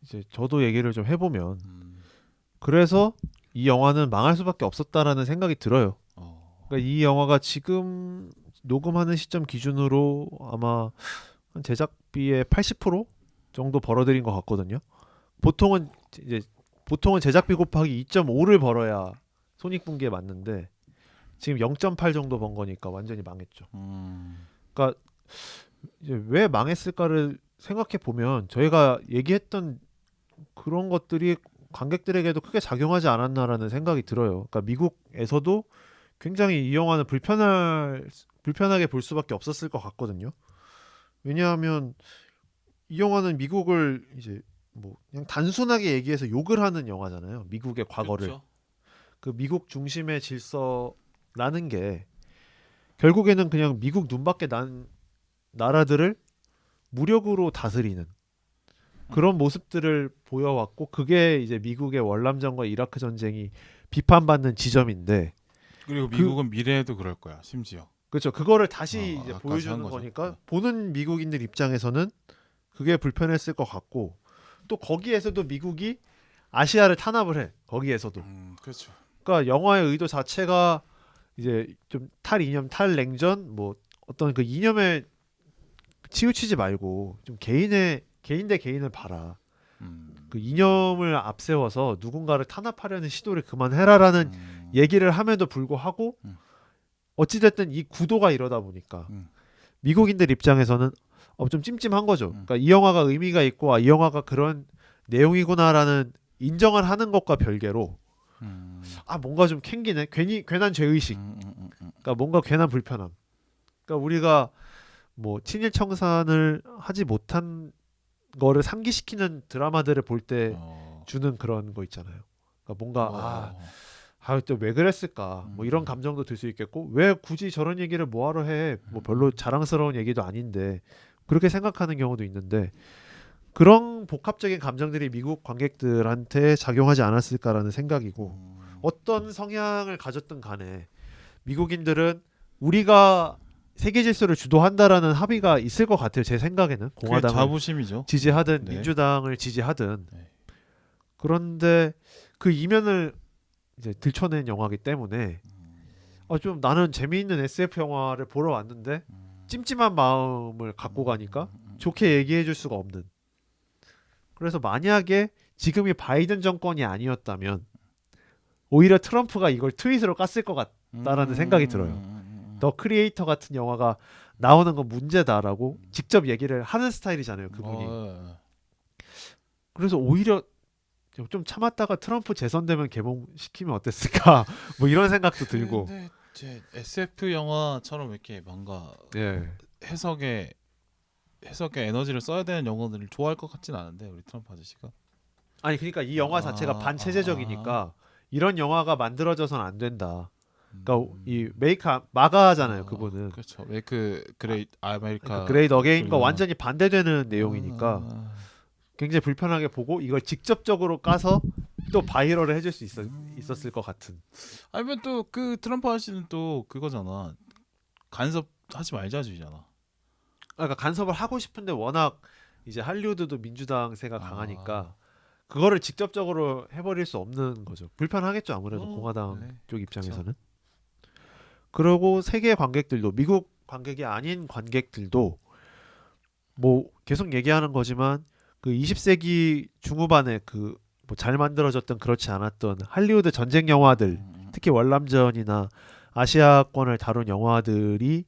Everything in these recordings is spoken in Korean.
이제 저도 얘기를 좀 해보면 그래서 이 영화는 망할 수밖에 없었다라는 생각이 들어요. 그러니까 이 영화가 지금 녹음하는 시점 기준으로 아마 한 제작비의 80% 정도 벌어들인 것 같거든요. 보통은 이제 보통은 제작비 곱하기 2.5를 벌어야 손익분기에 맞는데 지금 0.8 정도 번 거니까 완전히 망했죠. 그러니까 이제 왜 망했을까를 생각해 보면 저희가 얘기했던 그런 것들이 관객들에게도 크게 작용하지 않았나라는 생각이 들어요. 그러니까 미국에서도 굉장히 이 영화는 불편하게 볼 수밖에 없었을 것 같거든요. 왜냐하면 이 영화는 미국을 이제 뭐 그냥 단순하게 얘기해서 욕을 하는 영화잖아요. 미국의 과거를. 그렇죠. 그 미국 중심의 질서라는 게 결국에는 그냥 미국 눈밖에 난 나라들을 무력으로 다스리는 그런 모습들을 보여왔고 그게 이제 미국의 월남전과 이라크 전쟁이 비판받는 지점인데 그리고 그 미국은 미래에도 그럴 거야. 심지어. 그렇죠. 그거를 다시 이제 까지 한 보여주는 거죠. 거니까 보는 미국인들 입장에서는 그게 불편했을 것 같고 또 거기에서도 미국이 아시아를 탄압을 해. 거기에서도. 그렇죠. 그러니까 영화의 의도 자체가 이제 좀 탈이념, 탈냉전 뭐 어떤 그 이념에 치우치지 말고 좀 개인 대 개인을 봐라. 그 이념을 앞세워서 누군가를 탄압하려는 시도를 그만해라라는 얘기를 함에도 불구하고 어찌됐든 이 구도가 이러다 보니까 미국인들 입장에서는 좀 찜찜한 거죠. 그러니까 이 영화가 의미가 있고 이 영화가 그런 내용이구나라는 인정을 하는 것과 별개로 뭔가 좀 캥기네. 괜한 죄의식. 그러니까 뭔가 괜한 불편함. 그러니까 우리가 뭐 친일 청산을 하지 못한 거를 상기시키는 드라마들을 볼 때 주는 그런 거 있잖아요. 그러니까 뭔가 또 왜 그랬을까? 뭐 이런 감정도 들 수 있겠고 왜 굳이 저런 얘기를 뭐하러 해? 뭐 별로 자랑스러운 얘기도 아닌데 그렇게 생각하는 경우도 있는데 그런 복합적인 감정들이 미국 관객들한테 작용하지 않았을까라는 생각이고 어떤 성향을 가졌든 간에 미국인들은 우리가 세계 질서를 주도한다라는 합의가 있을 것 같아요. 제 생각에는 그게 공화당을 자부심이죠. 지지하든 네. 민주당을 지지하든 네. 그런데 그 이면을 이제 들춰낸 영화이기 때문에 좀 나는 재미있는 SF 영화를 보러 왔는데 찜찜한 마음을 갖고 가니까 좋게 얘기해 줄 수가 없는. 그래서 만약에 지금이 바이든 정권이 아니었다면 오히려 트럼프가 이걸 트윗으로 깠을 것 같다라는 생각이 들어요. 더 크리에이터 같은 영화가 나오는 건 문제다라고 직접 얘기를 하는 스타일이잖아요, 그분이. 그래서 오히려 좀 참았다가 트럼프 재선되면 개봉시키면 어땠을까? 뭐 이런 생각도 들고. 근데 이제 SF 영화처럼 이렇게 뭔가 예. 해석에 에너지를 써야 되는 영화들을 좋아할 것 같진 않은데 우리 트럼프 아저씨가. 아니 그러니까 이 영화 자체가 아, 반체제적이니까 이런 영화가 만들어져선 안 된다. 그러니까 이 메이크 마가잖아요, 그분은. 그렇죠. 웨이크 그레이트 그러니까 아메리카 그레이트 어게인과 그러잖아. 완전히 반대되는 내용이니까 굉장히 불편하게 보고 이걸 직접적으로 까서 또 바이럴을 해줄 수 있었을 것 같은. 아니면 또 그 트럼프 아저씨는 또 그거잖아. 간섭하지 말자주의잖아. 그러니까 간섭을 하고 싶은데 워낙 이제 할리우드도 민주당세가 아, 강하니까 그거를 직접적으로 해버릴 수 없는 거죠. 불편하겠죠 아무래도 공화당 네. 쪽 그쵸. 입장에서는. 그리고 세계 관객들도 미국 관객이 아닌 관객들도 뭐 계속 얘기하는 거지만 그 20세기 중후반에 그 뭐 잘 만들어졌던 그렇지 않았던 할리우드 전쟁 영화들 특히 월남전이나 아시아권을 다룬 영화들이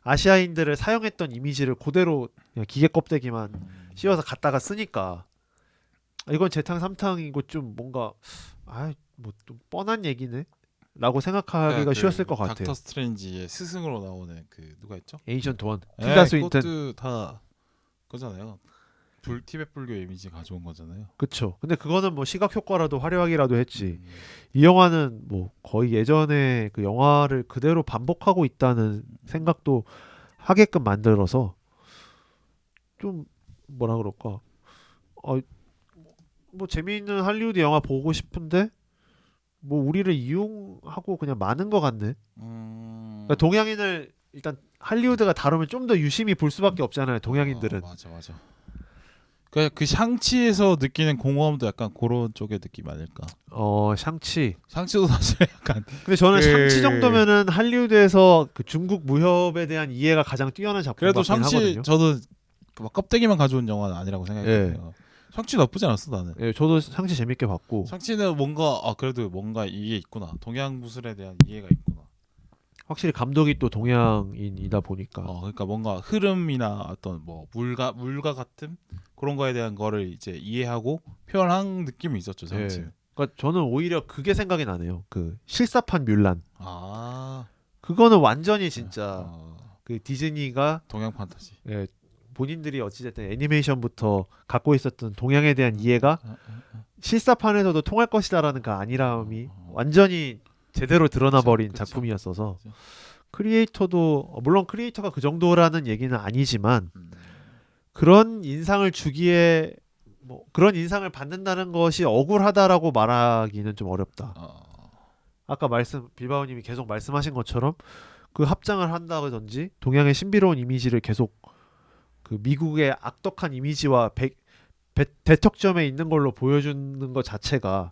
아시아인들을 사용했던 이미지를 그대로 그냥 기계 껍데기만 씌워서 갖다가 쓰니까 이건 재탕 삼탕이고 좀 뭔가 뭐좀 뻔한 얘기네 라고 그러니까 생각하기가 쉬웠을 그 것 닥터 같아요. 스트레인지의 스승으로 나오는 그 누가 있죠? 에이전트 원 틸다 예, 스윈튼. 그것도 다 그거잖아요. 티벳 불교 이미지 가져온 거잖아요. 그쵸. 근데 그거는 뭐 시각 효과라도 화려하기라도 했지. 음, 이 영화는 뭐 거의 예전에 그 영화를 그대로 반복하고 있다는 생각도 하게끔 만들어서 좀 뭐라 그럴까. 어, 뭐 재미있는 할리우드 영화 보고 싶은데 뭐 우리를 이용하고 그냥 많은 것 같네. 그러니까 동양인을 일단 할리우드가 다루면 좀 더 유심히 볼 수밖에 없잖아요. 동양인들은. 맞아. 그 샹치에서 느끼는 공허함도 약간 그런 쪽의 느낌 아닐까? 샹치. 샹치도 사실 약간 근데 저는 그- 샹치 정도면은 할리우드에서 그 중국 무협에 대한 이해가 가장 뛰어난 작품 그래도 같긴 샹치 하거든요. 저는 막 껍데기만 가져온 영화는 아니라고 예. 생각해요. 샹치 나쁘지 않았어 나는. 예, 저도 샹치 재밌게 봤고 샹치는 뭔가 그래도 뭔가 이게 있구나. 동양 무술에 대한 이해가 있구나. 확실히 감독이 또 동양인이다 보니까 그러니까 뭔가 흐름이나 어떤 뭐 물과 같은 그런 거에 대한 거를 이제 이해하고 표현한 느낌이 있었죠 샹치. 예. 그러니까 저는 오히려 그게 생각이 나네요. 그 실사판 뮬란. 아, 그거는 완전히 진짜 어, 그 디즈니가 동양 판타지. 예, 본인들이 어찌됐든 애니메이션부터 갖고 있었던 동양에 대한 이해가 실사판에서도 통할 것이다라는 그 안일함이 완전히 제대로 드러나 버린 그쵸. 작품이었어서 그쵸. 크리에이터도 물론 크리에이터가 그 정도라는 얘기는 아니지만 음. 그런 인상을 주기에 뭐 그런 인상을 받는다는 것이 억울하다라고 말하기는 좀 어렵다. 아까 빌바오님이 계속 말씀하신 것처럼 그 합장을 한다든지 동양의 신비로운 이미지를 계속 그 미국의 악덕한 이미지와 대척점에 있는 걸로 보여주는 것 자체가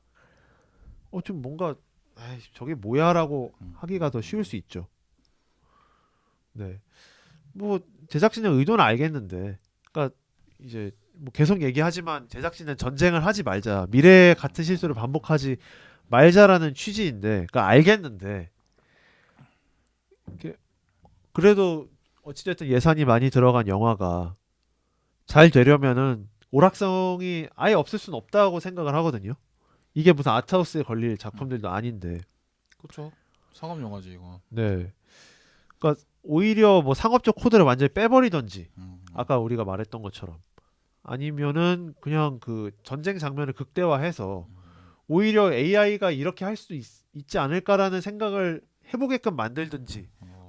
좀 뭔가 에이, 저게 뭐야라고 하기가 더 쉬울 수 있죠. 네. 뭐 제작진의 의도는 알겠는데, 그러니까 이제 뭐 계속 얘기하지만 제작진은 전쟁을 하지 말자, 미래의 같은 실수를 반복하지 말자라는 취지인데, 그러니까 알겠는데, 이게 그래도 어찌됐든 예산이 많이 들어간 영화가 잘 되려면은 오락성이 아예 없을 수는 없다고 생각을 하거든요. 이게 무슨 아트하우스에 걸릴 작품들도 아닌데. 그렇죠. 상업 영화지 이거. 네. 그러니까 오히려 뭐 상업적 코드를 완전히 빼버리던지 음. 아까 우리가 말했던 것처럼 아니면은 그냥 그 전쟁 장면을 극대화해서 오히려 AI가 이렇게 할 수 있지 않을까라는 생각을 해보게끔 만들든지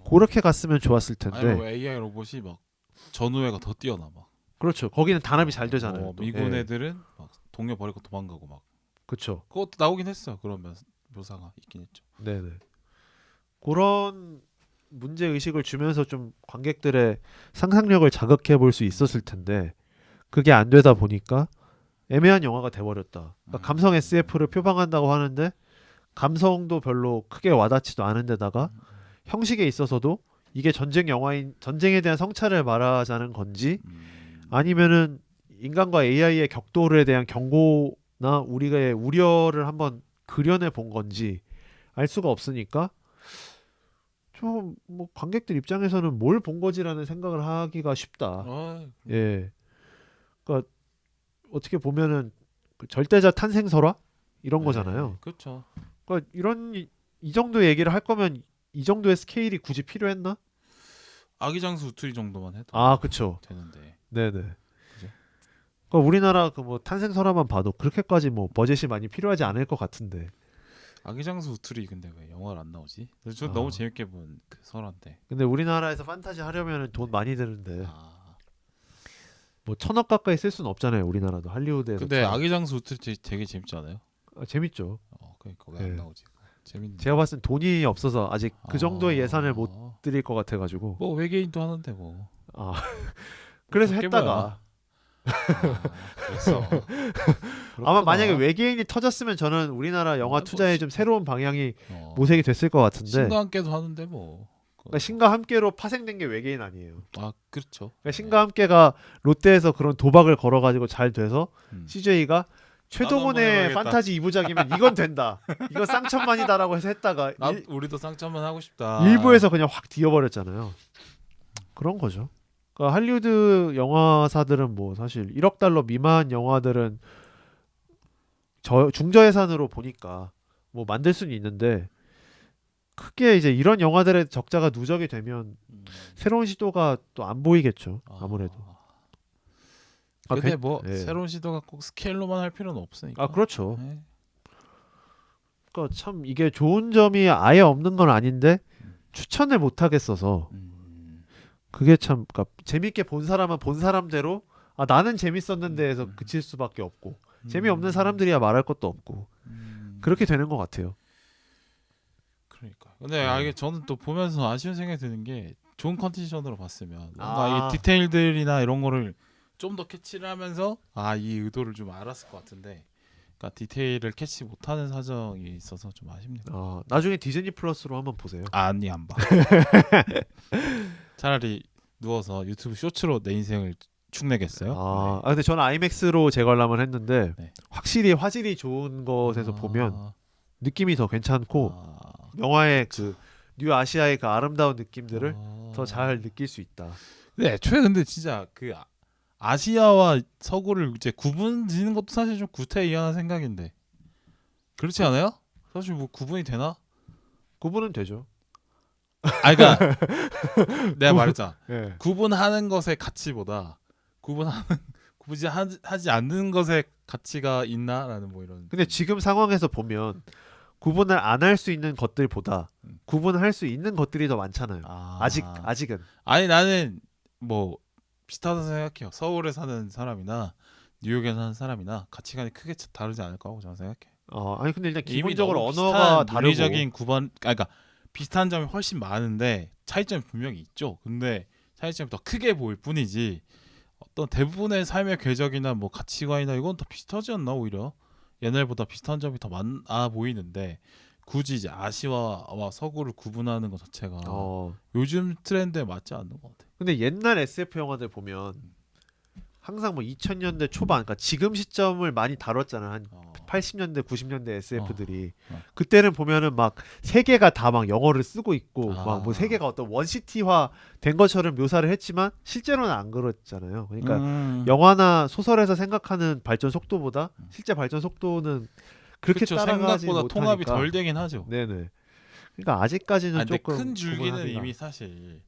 그렇게 갔으면 좋았을 아니 뭐 텐데. AI 로봇이 막 전우회가 더 뛰어나 막. 그렇죠. 거기는 단합이 잘 되잖아요. 또. 미군 예. 애들은 막 동료 버리고 도망가고 막. 그렇죠. 그것도 나오긴 했어. 그런 묘사가 있긴 했죠. 네네. 그런 문제 의식을 주면서 좀 관객들의 상상력을 자극해 볼 수 있었을 텐데 그게 안 되다 보니까 애매한 영화가 돼버렸다. 그러니까 감성 SF를 표방한다고 하는데 감성도 별로 크게 와닿지도 않은데다가 형식에 있어서도 이게 전쟁에 대한 성찰을 말하자는 건지 아니면은 인간과 AI의 격돌에 대한 경고나 우리의 우려를 한번 그려내 본 건지 알 수가 없으니까 좀 뭐 관객들 입장에서는 뭘 본 거지라는 생각을 하기가 쉽다. 예. 그러니까 어떻게 보면은 그 절대자 탄생 설화 이런 거잖아요. 그렇죠. 그러니까 이 정도 얘기를 할 거면 이 정도의 스케일이 굳이 필요했나? 아기장수 우투리 정도만 해도 그쵸. 되는데. 네네. 그죠? 그러니까 우리나라 그 뭐 탄생 설화만 봐도 그렇게까지 뭐 버젯이 많이 필요하지 않을 것 같은데. 아기장수 우투리 근데 왜 영화를 안 나오지? 저 아. 너무 재밌게 본 그 설화인데. 근데 우리나라에서 판타지 하려면 돈 많이 드는데 아. 뭐 1,000억 가까이 쓸 수는 없잖아요. 우리나라도 할리우드에서. 근데 아기장수 우투리 되게 재밌지 않아요? 재밌죠. 그러니까 왜 안 네. 나오지? 재밌네. 제가 봤을 땐 돈이 없어서 아직 그 정도의 예산을 못 드릴 것 같아가지고. 뭐 외계인도 하는데 뭐. 아 그래서 그게 했다가 그랬어. 아마 만약에 외계인이 터졌으면 저는 우리나라 영화 뭐 투자에 좀 새로운 방향이 어. 모색이 됐을 것 같은데. 신과 함께도 하는데 뭐. 그러니까 신과 함께로 파생된 게 외계인 아니에요. 그렇죠. 그러니까 신과 함께가 롯데에서 그런 도박을 걸어가지고 잘 돼서 음. CJ가 나도 최동원의 한번 해봐야겠다. 판타지 2부작이면 이건 된다. 이거 쌍천만이다라고 해서 했다가 우리도 쌍점만 하고 싶다. 일부에서 그냥 확 뒤어버렸잖아요. 그런 거죠. 그러니까 할리우드 영화사들은 뭐 사실 1억 달러 미만 영화들은 중저 예산으로 보니까 뭐 만들 수는 있는데 크게 이제 이런 영화들의 적자가 누적이 되면 새로운 시도가 또 안 보이겠죠. 아무래도. 근데 뭐 예. 새로운 시도가 꼭 스케일로만 할 필요는 없으니까. 그렇죠. 네. 그러니까 참 이게 좋은 점이 아예 없는 건 아닌데 추천을 못 하겠어서 그게 참 그러니까 재밌게 본 사람은 본 사람대로 나는 재밌었는데 해서 그칠 수밖에 없고 재미없는 사람들이야 말할 것도 없고 그렇게 되는 것 같아요. 그러니까. 근데 이게 저는 또 보면서 아쉬운 생각이 드는 게 좋은 컨디션으로 봤으면 뭔가 이게 디테일들이나 이런 거를 좀 더 캐치를 하면서 이 의도를 좀 알았을 것 같은데, 그러니까 디테일을 캐치 못하는 사정이 있어서 좀 아쉽네요. 나중에 디즈니 플러스로 한번 보세요. 아니 안 봐. 차라리 누워서 유튜브 쇼츠로 내 인생을 축내겠어요. 네. 근데 저는 아이맥스로 재관람을 했는데 네. 확실히 화질이 좋은 곳에서 보면 느낌이 더 괜찮고 영화의 그 뉴 아시아의 그 아름다운 느낌들을 더 잘 느낄 수 있다. 네, 애초에 근데 진짜 그 아시아와 서구를 이제 구분짓는 것도 사실 좀 구태의연한 생각인데, 그렇지 않아요? 사실 뭐 구분이 되나? 구분은 되죠. 그러니까 내가 말했잖아. 예. 구분하는 것의 가치보다 구분하지 않는 것의 가치가 있나라는 뭐 이런. 근데 지금 상황에서 보면 구분을 안 할 수 있는 것들보다 구분할 수 있는 것들이 더 많잖아요. 아직은. 아니 나는 뭐 비슷하다 생각해요. 서울에 사는 사람이나 뉴욕에 사는 사람이나 가치관이 크게 다르지 않을 거라고 저는 생각해. 아니 근데 일단 이미 기본적으로 너무 언어가 비슷한 다르고 물리적인 구분, 그러니까 비슷한 점이 훨씬 많은데 차이점이 분명히 있죠. 근데 차이점이 더 크게 보일 뿐이지 어떤 대부분의 삶의 궤적이나 뭐 가치관이나 이건 더 비슷하지 않나. 오히려 옛날보다 비슷한 점이 더 많아 보이는데 굳이 이제 아시아와 서구를 구분하는 것 자체가 요즘 트렌드에 맞지 않는 것 같아. 근데 옛날 SF 영화들 보면 항상 뭐 2000년대 초반, 그러니까 지금 시점을 많이 다뤘잖아. 한 80년대, 90년대 SF들이 그때는 보면은 막 세계가 다 막 영어를 쓰고 있고 막 뭐 세계가 어떤 원시티화 된 것처럼 묘사를 했지만 실제로는 안 그렇잖아요. 그러니까 영화나 소설에서 생각하는 발전 속도보다 실제 발전 속도는 그렇게 그쵸, 따라가지 생각보다 못하니까. 통합이 덜 되긴 하죠. 네네. 그러니까 아직까지는 근데 조금 큰 줄기는 구분하기가. 이미 사실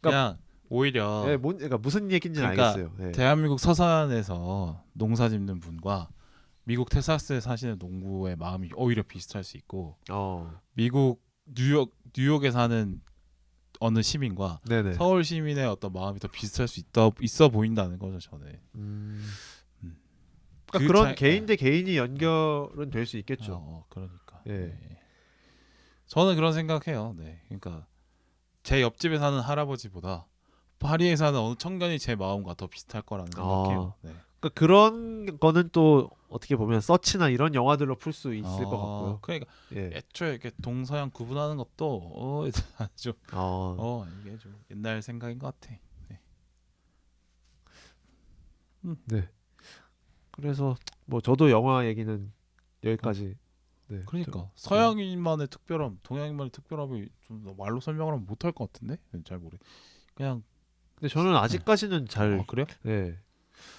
그러니까 그냥 오히려 그러니까 무슨 얘기인지는 그러니까 알겠어요. 네. 대한민국 서산에서 농사 짓는 분과 미국 텍사스에 사시는 농부의 마음이 오히려 비슷할 수 있고, 미국 뉴욕에 사는 어느 시민과 네네. 서울 시민의 어떤 마음이 더 비슷할 수 있어 보인다는 거죠, 저는. 그러니까 그런 개인 대 개인이 연결은 될 수 있겠죠. 그러니까. 예. 네. 저는 그런 생각해요. 네. 그러니까 제 옆집에 사는 할아버지보다 파리에 사는 어느 청년이 제 마음과 더 비슷할 거라는 생각해요. 네. 그러니까 그런 거는 또 어떻게 보면 서치나 이런 영화들로 풀 수 있을 것 같고요. 그러니까 예. 애초에 이렇게 동서양 구분하는 것도 좀 이게 좀 옛날 생각인 것 같아. 네. 네. 그래서 뭐 저도 영화 얘기는 여기까지. 네. 그러니까 서양인만의 특별함, 동양인만의 특별함이 좀 말로 설명을 하면 못할 것 같은데 잘 모르. 그냥. 근데 저는 아직까지는 잘. 그래요? 네.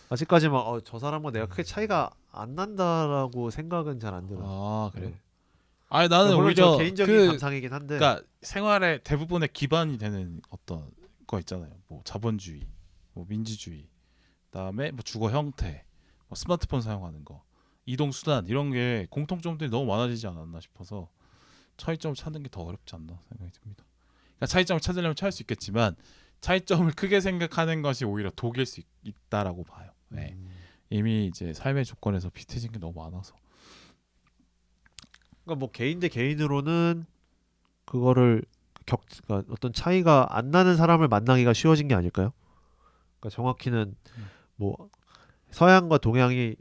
아직까지 막 저 사람과 내가 크게 차이가 안 난다라고 생각은 잘 안 들어요. 그래요? 네. 아니 나는 물론 오히려 저 개인적인 감상이긴 한데. 그러니까 생활의 대부분의 기반이 되는 어떤 거 있잖아요. 뭐 자본주의, 뭐 민주주의, 그다음에 뭐 주거 형태, 뭐 스마트폰 사용하는 거, 이동 수단 이런 게 공통점들이 너무 많아지지 않았나 싶어서 차이점을 찾는 게 더 어렵지 않나 생각이 듭니다. 그러니까 차이점을 찾으려면 찾을 수 있겠지만 차이점을 크게 생각하는 것이 오히려 독일 수 있다라고 봐요. 네. 이미 이제 삶의 조건에서 비슷해진 게 너무 많아서. 그러니까 뭐 개인 대 개인으로는 그거를 그러니까 어떤 차이가 안 나는 사람을 만나기가 쉬워진 게 아닐까요? 그러니까 정확히는 뭐 서양과 동양이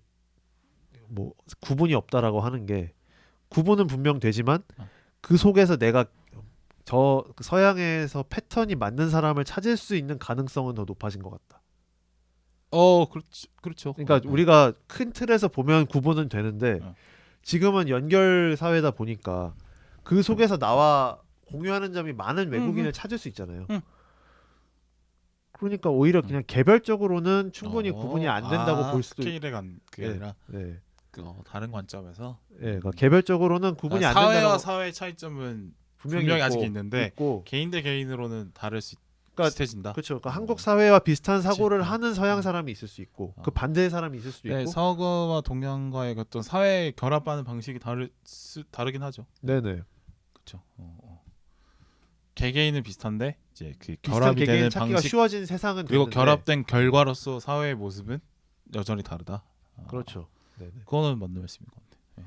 뭐 구분이 없다라고 하는 게 구분은 분명 되지만 그 속에서 내가 저 서양에서 패턴이 맞는 사람을 찾을 수 있는 가능성은 더 높아진 것 같다. 그렇죠. 그러니까 우리가 큰 틀에서 보면 구분은 되는데 지금은 연결 사회다 보니까 그 속에서 나와 공유하는 점이 많은 외국인을 찾을 수 있잖아요. 그러니까 오히려 그냥 개별적으로는 충분히 구분이 안 된다고 볼 수도 스케일에 간 그게 아니라 다른 관점에서. 그러니까 개별적으로는 구분이 안 된다고. 사회와 사회의 차이점은 분명히 아직 있는데 개인 대 개인으로는 다를 수 비슷해진다. 그렇죠. 그러니까 한국 사회와 비슷한 사고를 하는 서양 사람이 있을 수 있고 그 반대의 사람이 있을 수도 있고. 서구와 동양과의 어떤 사회 결합하는 방식이 다르긴 하죠. 네네. 그렇죠. 개개인은 비슷한데 이제 그 비슷한 결합이 개개인 되는 찾기가 방식 쉬워진 세상은 그리고 됐는데. 결합된 결과로서 사회의 모습은 여전히 다르다. 그렇죠. 네네. 그거는 맞는 말씀인 것 같아요. 네.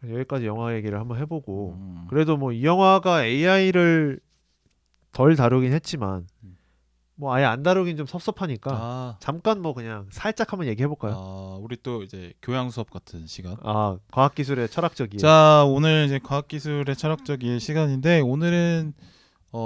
여기까지 영화 얘기를 한번 해보고 그래도 뭐 이 영화가 AI를 덜 다루긴 했지만 뭐 아예 안 다루긴 좀 섭섭하니까 아, 잠깐 뭐 그냥 살짝 한번 얘기해볼까요? 우리 또 이제 교양 수업 같은 시간. 아 과학기술의 철학적 이해. 자, 오늘 이제 과학기술의 철학적 이해 시간인데 오늘은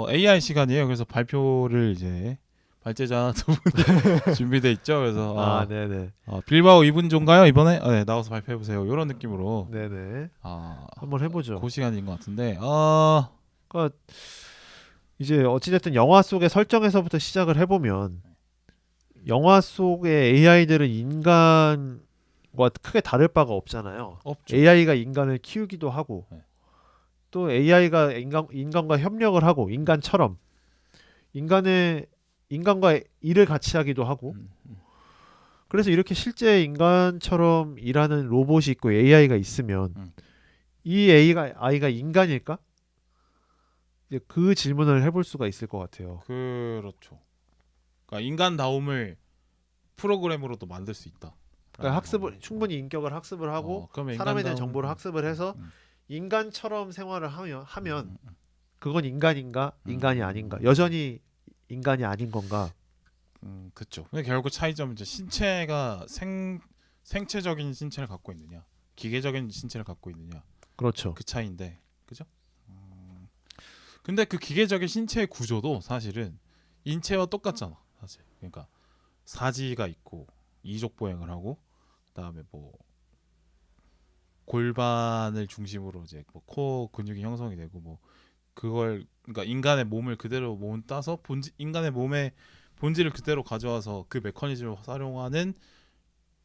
AI 시간이에요. 그래서 발표를 이제 발제자 두 분이 준비돼 있죠. 그래서 아 네네 빌바오 2분조인가요 이번에? 네, 나와서 발표해 보세요. 이런 느낌으로 네네 아, 한번 해보죠. 그 시간인 것 같은데 그러니까 이제 어찌됐든 영화 속의 설정에서부터 시작을 해보면 영화 속의 AI들은 인간과 크게 다를 바가 없잖아요. 없죠. AI가 인간을 키우기도 하고 네. 또 AI가 인간과 협력을 하고 인간처럼 인간과 일을 같이 하기도 하고 그래서 이렇게 실제 인간처럼 일하는 로봇이 있고 AI가 있으면 이 아이가 인간일까? 이제 그 질문을 해볼 수가 있을 것 같아요. 그렇죠. 그러니까 인간다움을 프로그램으로도 만들 수 있다. 그러니까 학습을 충분히 인격을 학습을 하고 그러면 사람에 대한 인간다움- 정보를 학습을 해서 음, 인간처럼 생활을 하면 음, 음, 그건 인간인가 인간이 아닌가 여전히 인간이 아닌 건가. 그렇죠. 근데 결국 차이점은 이제 신체가 생체적인 신체를 갖고 있느냐, 기계적인 신체를 갖고 있느냐 그렇죠. 그 차이인데, 그죠? 근데 그 기계적인 신체의 구조도 사실은 인체와 똑같잖아, 사실. 그러니까 사지가 있고 이족 보행을 하고 그다음에 뭐 골반을 중심으로 이제 뭐 코어 근육이 형성이 되고 뭐 그걸 그러니까 인간의 몸을 그대로 몸 따서 인간의 몸의 본질을 그대로 가져와서 그 메커니즘을 활용하는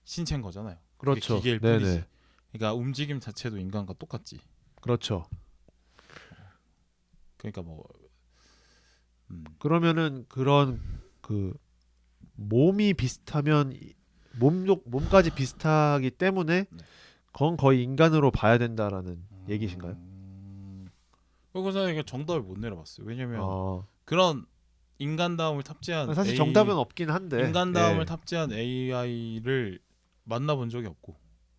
신체인 거잖아요. 그게 그렇죠. 기계일 네네. 뿐이지. 그러니까 움직임 자체도 인간과 똑같지. 그렇죠. 그러니까 뭐 그러면은 그런 그 몸이 비슷하면 몸까지 비슷하기 때문에 네. 그건 거의 인간으로 봐야 된다라는 얘기신가요? 그래서 이게 정답을 못 내려봤어요. 왜냐면 어, 그런 인간다움을 탑재한 사실 정답은 없긴 한데 인간다움을 예. 탑재한 AI를 만나본 적이 없고,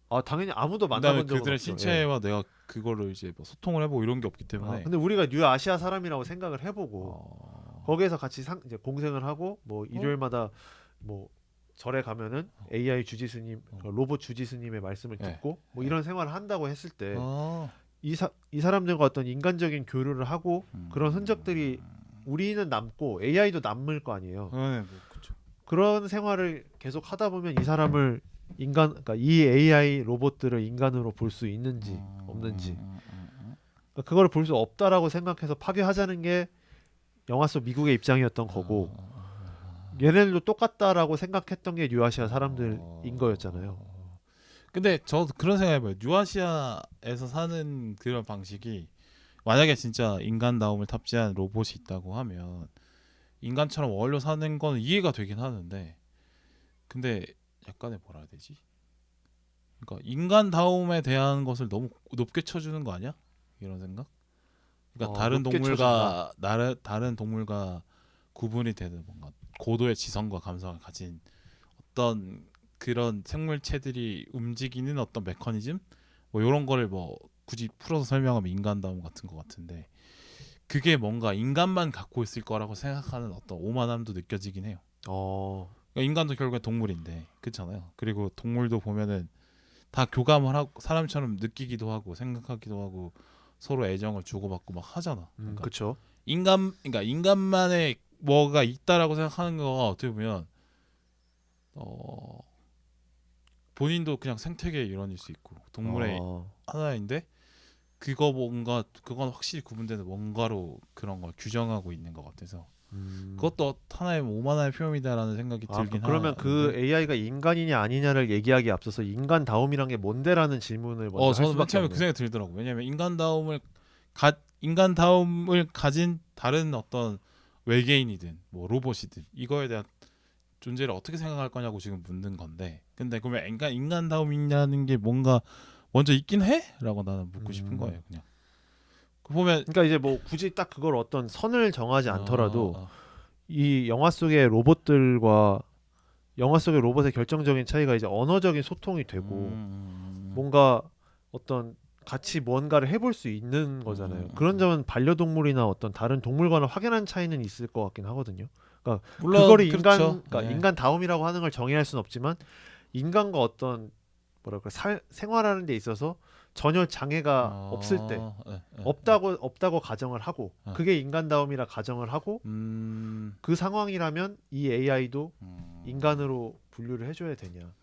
아 당연히 아무도 그다음에 만나본 적은 그들의 없죠. 예. 신체와 내가 그거를 이제 뭐 소통을 해보고 이런 게 없기 아, 때문에. 근데 우리가 뉴 아시아 사람이라고 생각을 해보고 어... 거기에서 같이 이제 공생을 하고 뭐 일요일마다 뭐 절에 가면은 AI 주지스님 로봇 주지스님의 말씀을 예. 듣고 뭐 이런 생활을 한다고 했을 때 아, 이 사람들과 어떤 인간적인 교류를 하고 그런 흔적들이 우리는 남고 AI도 남을 거 아니에요. 네, 뭐 그렇죠. 그런 생활을 계속 하다 보면 이 사람을 그러니까 이 AI 로봇들을 인간으로 볼 수 있는지 없는지 그러니까 그걸 볼 수 없다라고 생각해서 파괴하자는 게 영화 속 미국의 입장이었던 거고 얘네들도 똑같다라고 생각했던 게 뉴아시아 사람들인 거였잖아요. 근데 저도 그런 생각해봐요. 유아시아에서 사는 그런 방식이 만약에 진짜 인간다움을 탑재한 로봇이 있다고 하면 인간처럼 어울려 사는 건 이해가 되긴 하는데, 근데 약간의 뭐라 해야 되지? 그러니까 인간다움에 대한 것을 너무 높게 쳐주는 거 아니야? 이런 생각? 그러니까 높게 쳐준다. 다른 동물과 구분이 되는 뭔가 고도의 지성과 감성을 가진 어떤 그런 생물체들이 움직이는 어떤 메커니즘 뭐 이런 거를 뭐 굳이 풀어서 설명하면 인간다움 같은 것 같은데, 그게 뭔가 인간만 갖고 있을 거라고 생각하는 어떤 오만함도 느껴지긴 해요. 어, 그러니까 인간도 결국엔 동물인데 그렇잖아요. 그리고 동물도 보면은 다 교감을 하고 사람처럼 느끼기도 하고 생각하기도 하고 서로 애정을 주고받고 막 하잖아. 그러니까 그렇죠. 그러니까 인간만의 뭐가 있다라고 생각하는 거가 어떻게 보면 본인도 그냥 생태계의 일원일 수 있고 동물의 하나인데 그건 확실히 구분되는 뭔가로 그런 걸 규정하고 있는 것 같아서 그것도 하나의 오만한 표현이다라는 생각이 들긴 그러면 그 하는데, AI가 인간이냐 아니냐를 얘기하기에 앞서서 인간다움이란 게 뭔데라는 질문을 먼저 할 저는 맨 수밖에 처음에 그 없네요. 생각이 들더라고. 왜냐면 인간다움을 가진 다른 어떤 외계인이든 뭐 로봇이든 이거에 대한 존재를 어떻게 생각할 거냐고 지금 묻는 건데, 근데 그러면 인간다움이냐는 게 뭔가 먼저 있긴 해? 라고 나는 묻고 싶은 거예요. 그냥 그 보면 그러니까 이제 뭐 굳이 딱 그걸 어떤 선을 정하지 않더라도 어, 이 영화 속의 로봇들과 영화 속의 로봇의 결정적인 차이가 이제 언어적인 소통이 되고 뭔가 어떤 같이 뭔가를 해볼 수 있는 거잖아요. 음. 그런 점은 반려동물이나 어떤 다른 동물과는 확연한 차이는 있을 것 같긴 하거든요. 그러니까 물론 그거를 그렇죠. 그러니까 네. 인간다움이라고 하는 걸 정의할 수는 없지만 인간과 어떤 뭐랄까 생활하는 데 있어서 전혀 장애가 없을 때 네, 네, 없다고 가정을 하고 네. 그게 인간다움이라 가정을 하고 음, 그 상황이라면 이 AI도 음, 인간으로 분류를 해줘야 되냐?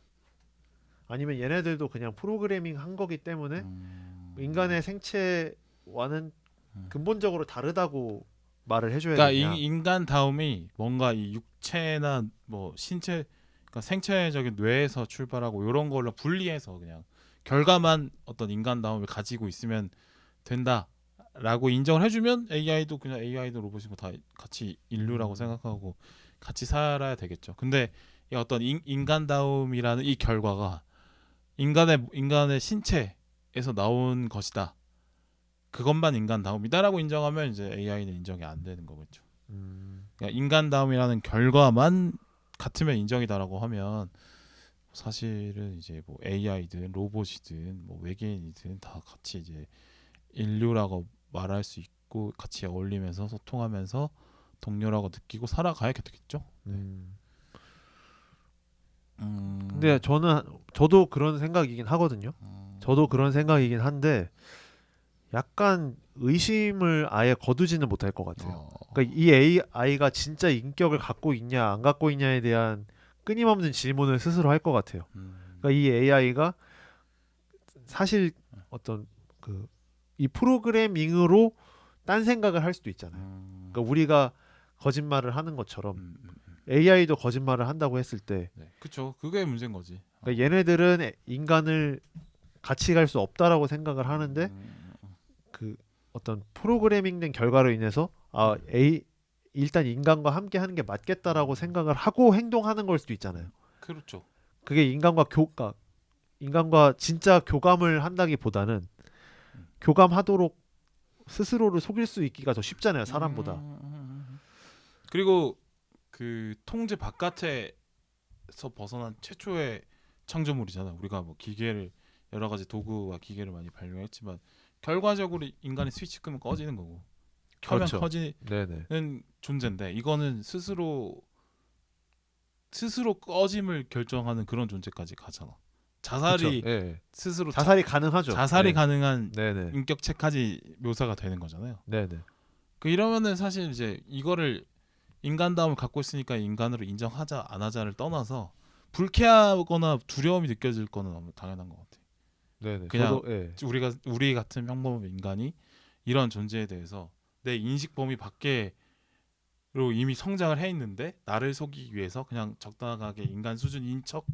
아니면 얘네들도 그냥 프로그래밍 한 거기 때문에 음. 인간의 생체와는 근본적으로 다르다고 말을 해줘야 그러니까 되냐? 인간 다움이 뭔가 이 육체나 뭐 신체, 그러니까 생체적인 뇌에서 출발하고 이런 걸로 분리해서 그냥 결과만 어떤 인간 다움을 가지고 있으면 된다라고 인정을 해주면 AI도 그냥 AI도 로봇이고 다 같이 인류라고 생각하고 같이 살아야 되겠죠. 근데 이 어떤 인간다움이라는 이 결과가 인간의 신체에서 나온 것이다. 그것만 인간다움이다라고 인정하면 이제 AI는 인정이 안 되는 거겠죠. 음, 그러니까 인간다움이라는 결과만 같으면 인정이다라고 하면 사실은 이제 뭐 AI든 로봇이든 뭐 외계인이든 다 같이 이제 인류라고 말할 수 있고 같이 어울리면서 소통하면서 동료라고 느끼고 살아가야 되겠죠. 네. 음. 근데 음, 저도 그런 생각이긴 하거든요. 저도 그런 생각이긴 한데 약간 의심을 아예 거두지는 못할 것 같아요. 그러니까 이 AI가 진짜 인격을 갖고 있냐 안 갖고 있냐에 대한 끊임없는 질문을 스스로 할 것 같아요. 그러니까 이 AI가 사실 어떤 그 이 프로그래밍으로 딴 생각을 할 수도 있잖아요. 그러니까 우리가 거짓말을 하는 것처럼 AI도 거짓말을 한다고 했을 때 네, 그쵸. 그게 문제인 거지. 그러니까 얘네들은 인간을 같이 갈 수 없다라고 생각을 하는데 그 어떤 프로그래밍된 결과로 인해서 일단 인간과 함께 하는 게 맞겠다라고 생각을 하고 행동하는 걸 수도 있잖아요. 그렇죠. 그게 인간과 진짜 교감을 한다기보다는 음. 교감하도록 스스로를 속일 수 있기가 더 쉽잖아요, 사람보다. 그리고 그 통제 바깥에서 벗어난 최초의 창조물이잖아. 우리가 뭐 기계를 여러 가지 도구와 기계를 많이 발명했지만 결과적으로 인간의 스위치 끄면 꺼지는 거고 켜면 그렇죠. 커지는 네네. 존재인데 이거는 스스로 꺼짐을 결정하는 그런 존재까지 가잖아. 그렇죠. 자살이 예. 스스로 자살이 가능하죠. 자살이 예. 가능한 네네. 인격체까지 묘사가 되는 거잖아요. 네네. 그 이러면은 사실 이제 이거를 인간다움을 갖고 있으니까 인간으로 인정하자 안 하자를 떠나서 불쾌하거나 두려움이 느껴질 거는 너무 당연한 것 같아. 네네. 그냥 저도 예. 우리 같은 평범한 인간이 이런 존재에 대해서 내 인식 범위 밖에로 이미 성장을 해 있는데 나를 속이기 위해서 그냥 적당하게 인간 수준인 척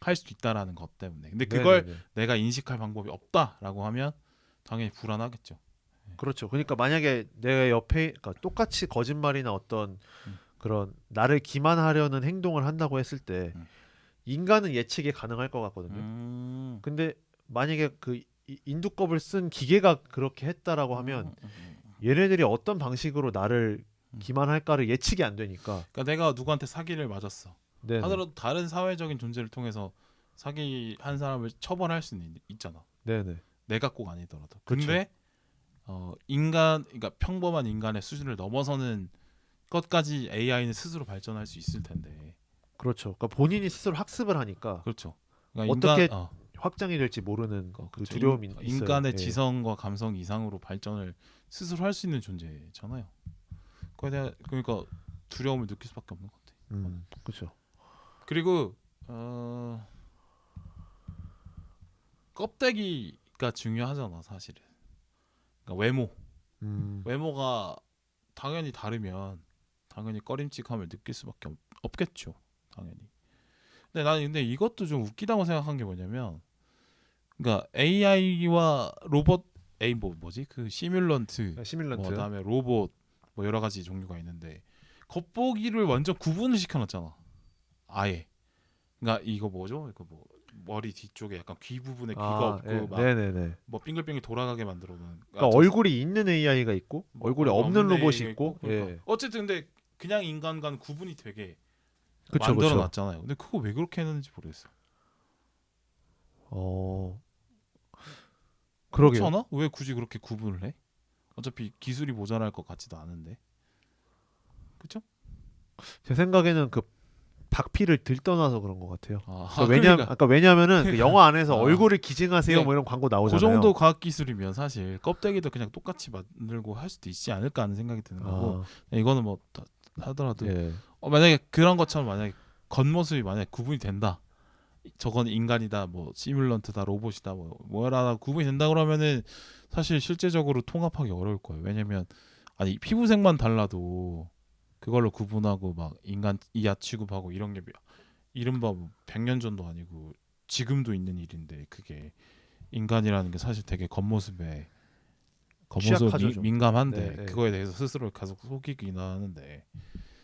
할 수 있다라는 것 때문에. 근데 그걸 네네네. 내가 인식할 방법이 없다라고 하면 당연히 불안하겠죠. 그렇죠. 그러니까 만약에 내 옆에 그러니까 똑같이 거짓말이나 어떤 음, 그런 나를 기만하려는 행동을 한다고 했을 때 음. 인간은 예측이 가능할 것 같거든요. 음, 근데 만약에 그 인두껍을 쓴 기계가 그렇게 했다라고 하면 음, 음, 음. 얘네들이 어떤 방식으로 나를 음. 기만할까를 예측이 안 되니까. 그러니까 내가 누구한테 사기를 맞았어. 네네. 하더라도 다른 사회적인 존재를 통해서 사기 한 사람을 처벌할 수는 있잖아. 네네. 내가 꼭 아니더라도. 그렇죠. 근데 그러니까 평범한 인간의 수준을 넘어서는 것까지 AI는 스스로 발전할 수 있을 텐데. 그렇죠. 그러니까 본인이 스스로 학습을 하니까 그렇죠. 그러니까 어떻게 확장이 될지 모르는 그 그렇죠. 두려움이 있어요. 인간의 예. 지성과 감성 이상으로 발전을 스스로 할 수 있는 존재잖아요. 그러니까 두려움을 느낄 수밖에 없는 것 같아. 그렇죠. 그리고 껍데기가 중요하잖아, 사실은. 그러니까 음, 외모가 당연히 다르면 당연히 꺼림칙함을 느낄 수밖에 없겠죠, 당연히. 근데 이것도 좀 웃기다고 생각한 게 뭐냐면, 그러니까 AI와 로봇, 뭐지 그 시뮬런트, 뭐 시뮬런트. 다음에 로봇, 뭐 여러 가지 종류가 있는데 겉보기를 완전 구분을 시켜놨잖아, 아예. 그러니까 이거 뭐죠? 이거 뭐 머리 뒤쪽에 약간 귀 부분에 귀가 아, 예. 없고 막 네네네. 뭐 빙글빙글 돌아가게 만들어 놓은. 그러니까 얼굴이 있는 AI가 있고 뭐 얼굴이 얼굴 없는 없는 로봇이 애가 있고. 있고. 그러니까 예. 어쨌든 근데 그냥 인간과는 구분이 되게 그쵸, 만들어 그쵸. 놨잖아요. 근데 그거 왜 그렇게 했는지 모르겠어. 어, 그러게요. 그렇지 않아? 왜 굳이 그렇게 구분을 해? 어차피 기술이 모자랄 것 같지도 않은데. 그렇죠? 제 생각에는 그 박피를 들떠나서 그런 것 같아요. 아, 그러니까 왜냐면 그러니까 아까 왜냐면은 그 영화 안에서 아. 얼굴을 기증하세요 네. 뭐 이런 광고 그 나오잖아요. 정도 과학 기술이면 사실 껍데기도 그냥 똑같이 만들고 할 수도 있지 않을까 하는 생각이 드는 거고 이거는 뭐 하더라도 예. 만약에 그런 것처럼 만약에 겉모습이 만약에 구분이 된다. 저건 인간이다, 뭐 시뮬런트다, 로봇이다, 뭐 뭐라 구분이 된다 그러면은 사실 실제적으로 통합하기 어려울 거예요. 왜냐면 아니 피부색만 달라도 그걸로 구분하고 막 인간 이하 취급하고 이런 게 이른바 뭐 100년 전도 아니고 지금도 있는 일인데 그게 인간이라는 게 사실 되게 겉모습에 취약하죠, 좀. 민감한데 네, 네. 그거에 대해서 스스로 계속 속이긴 하는데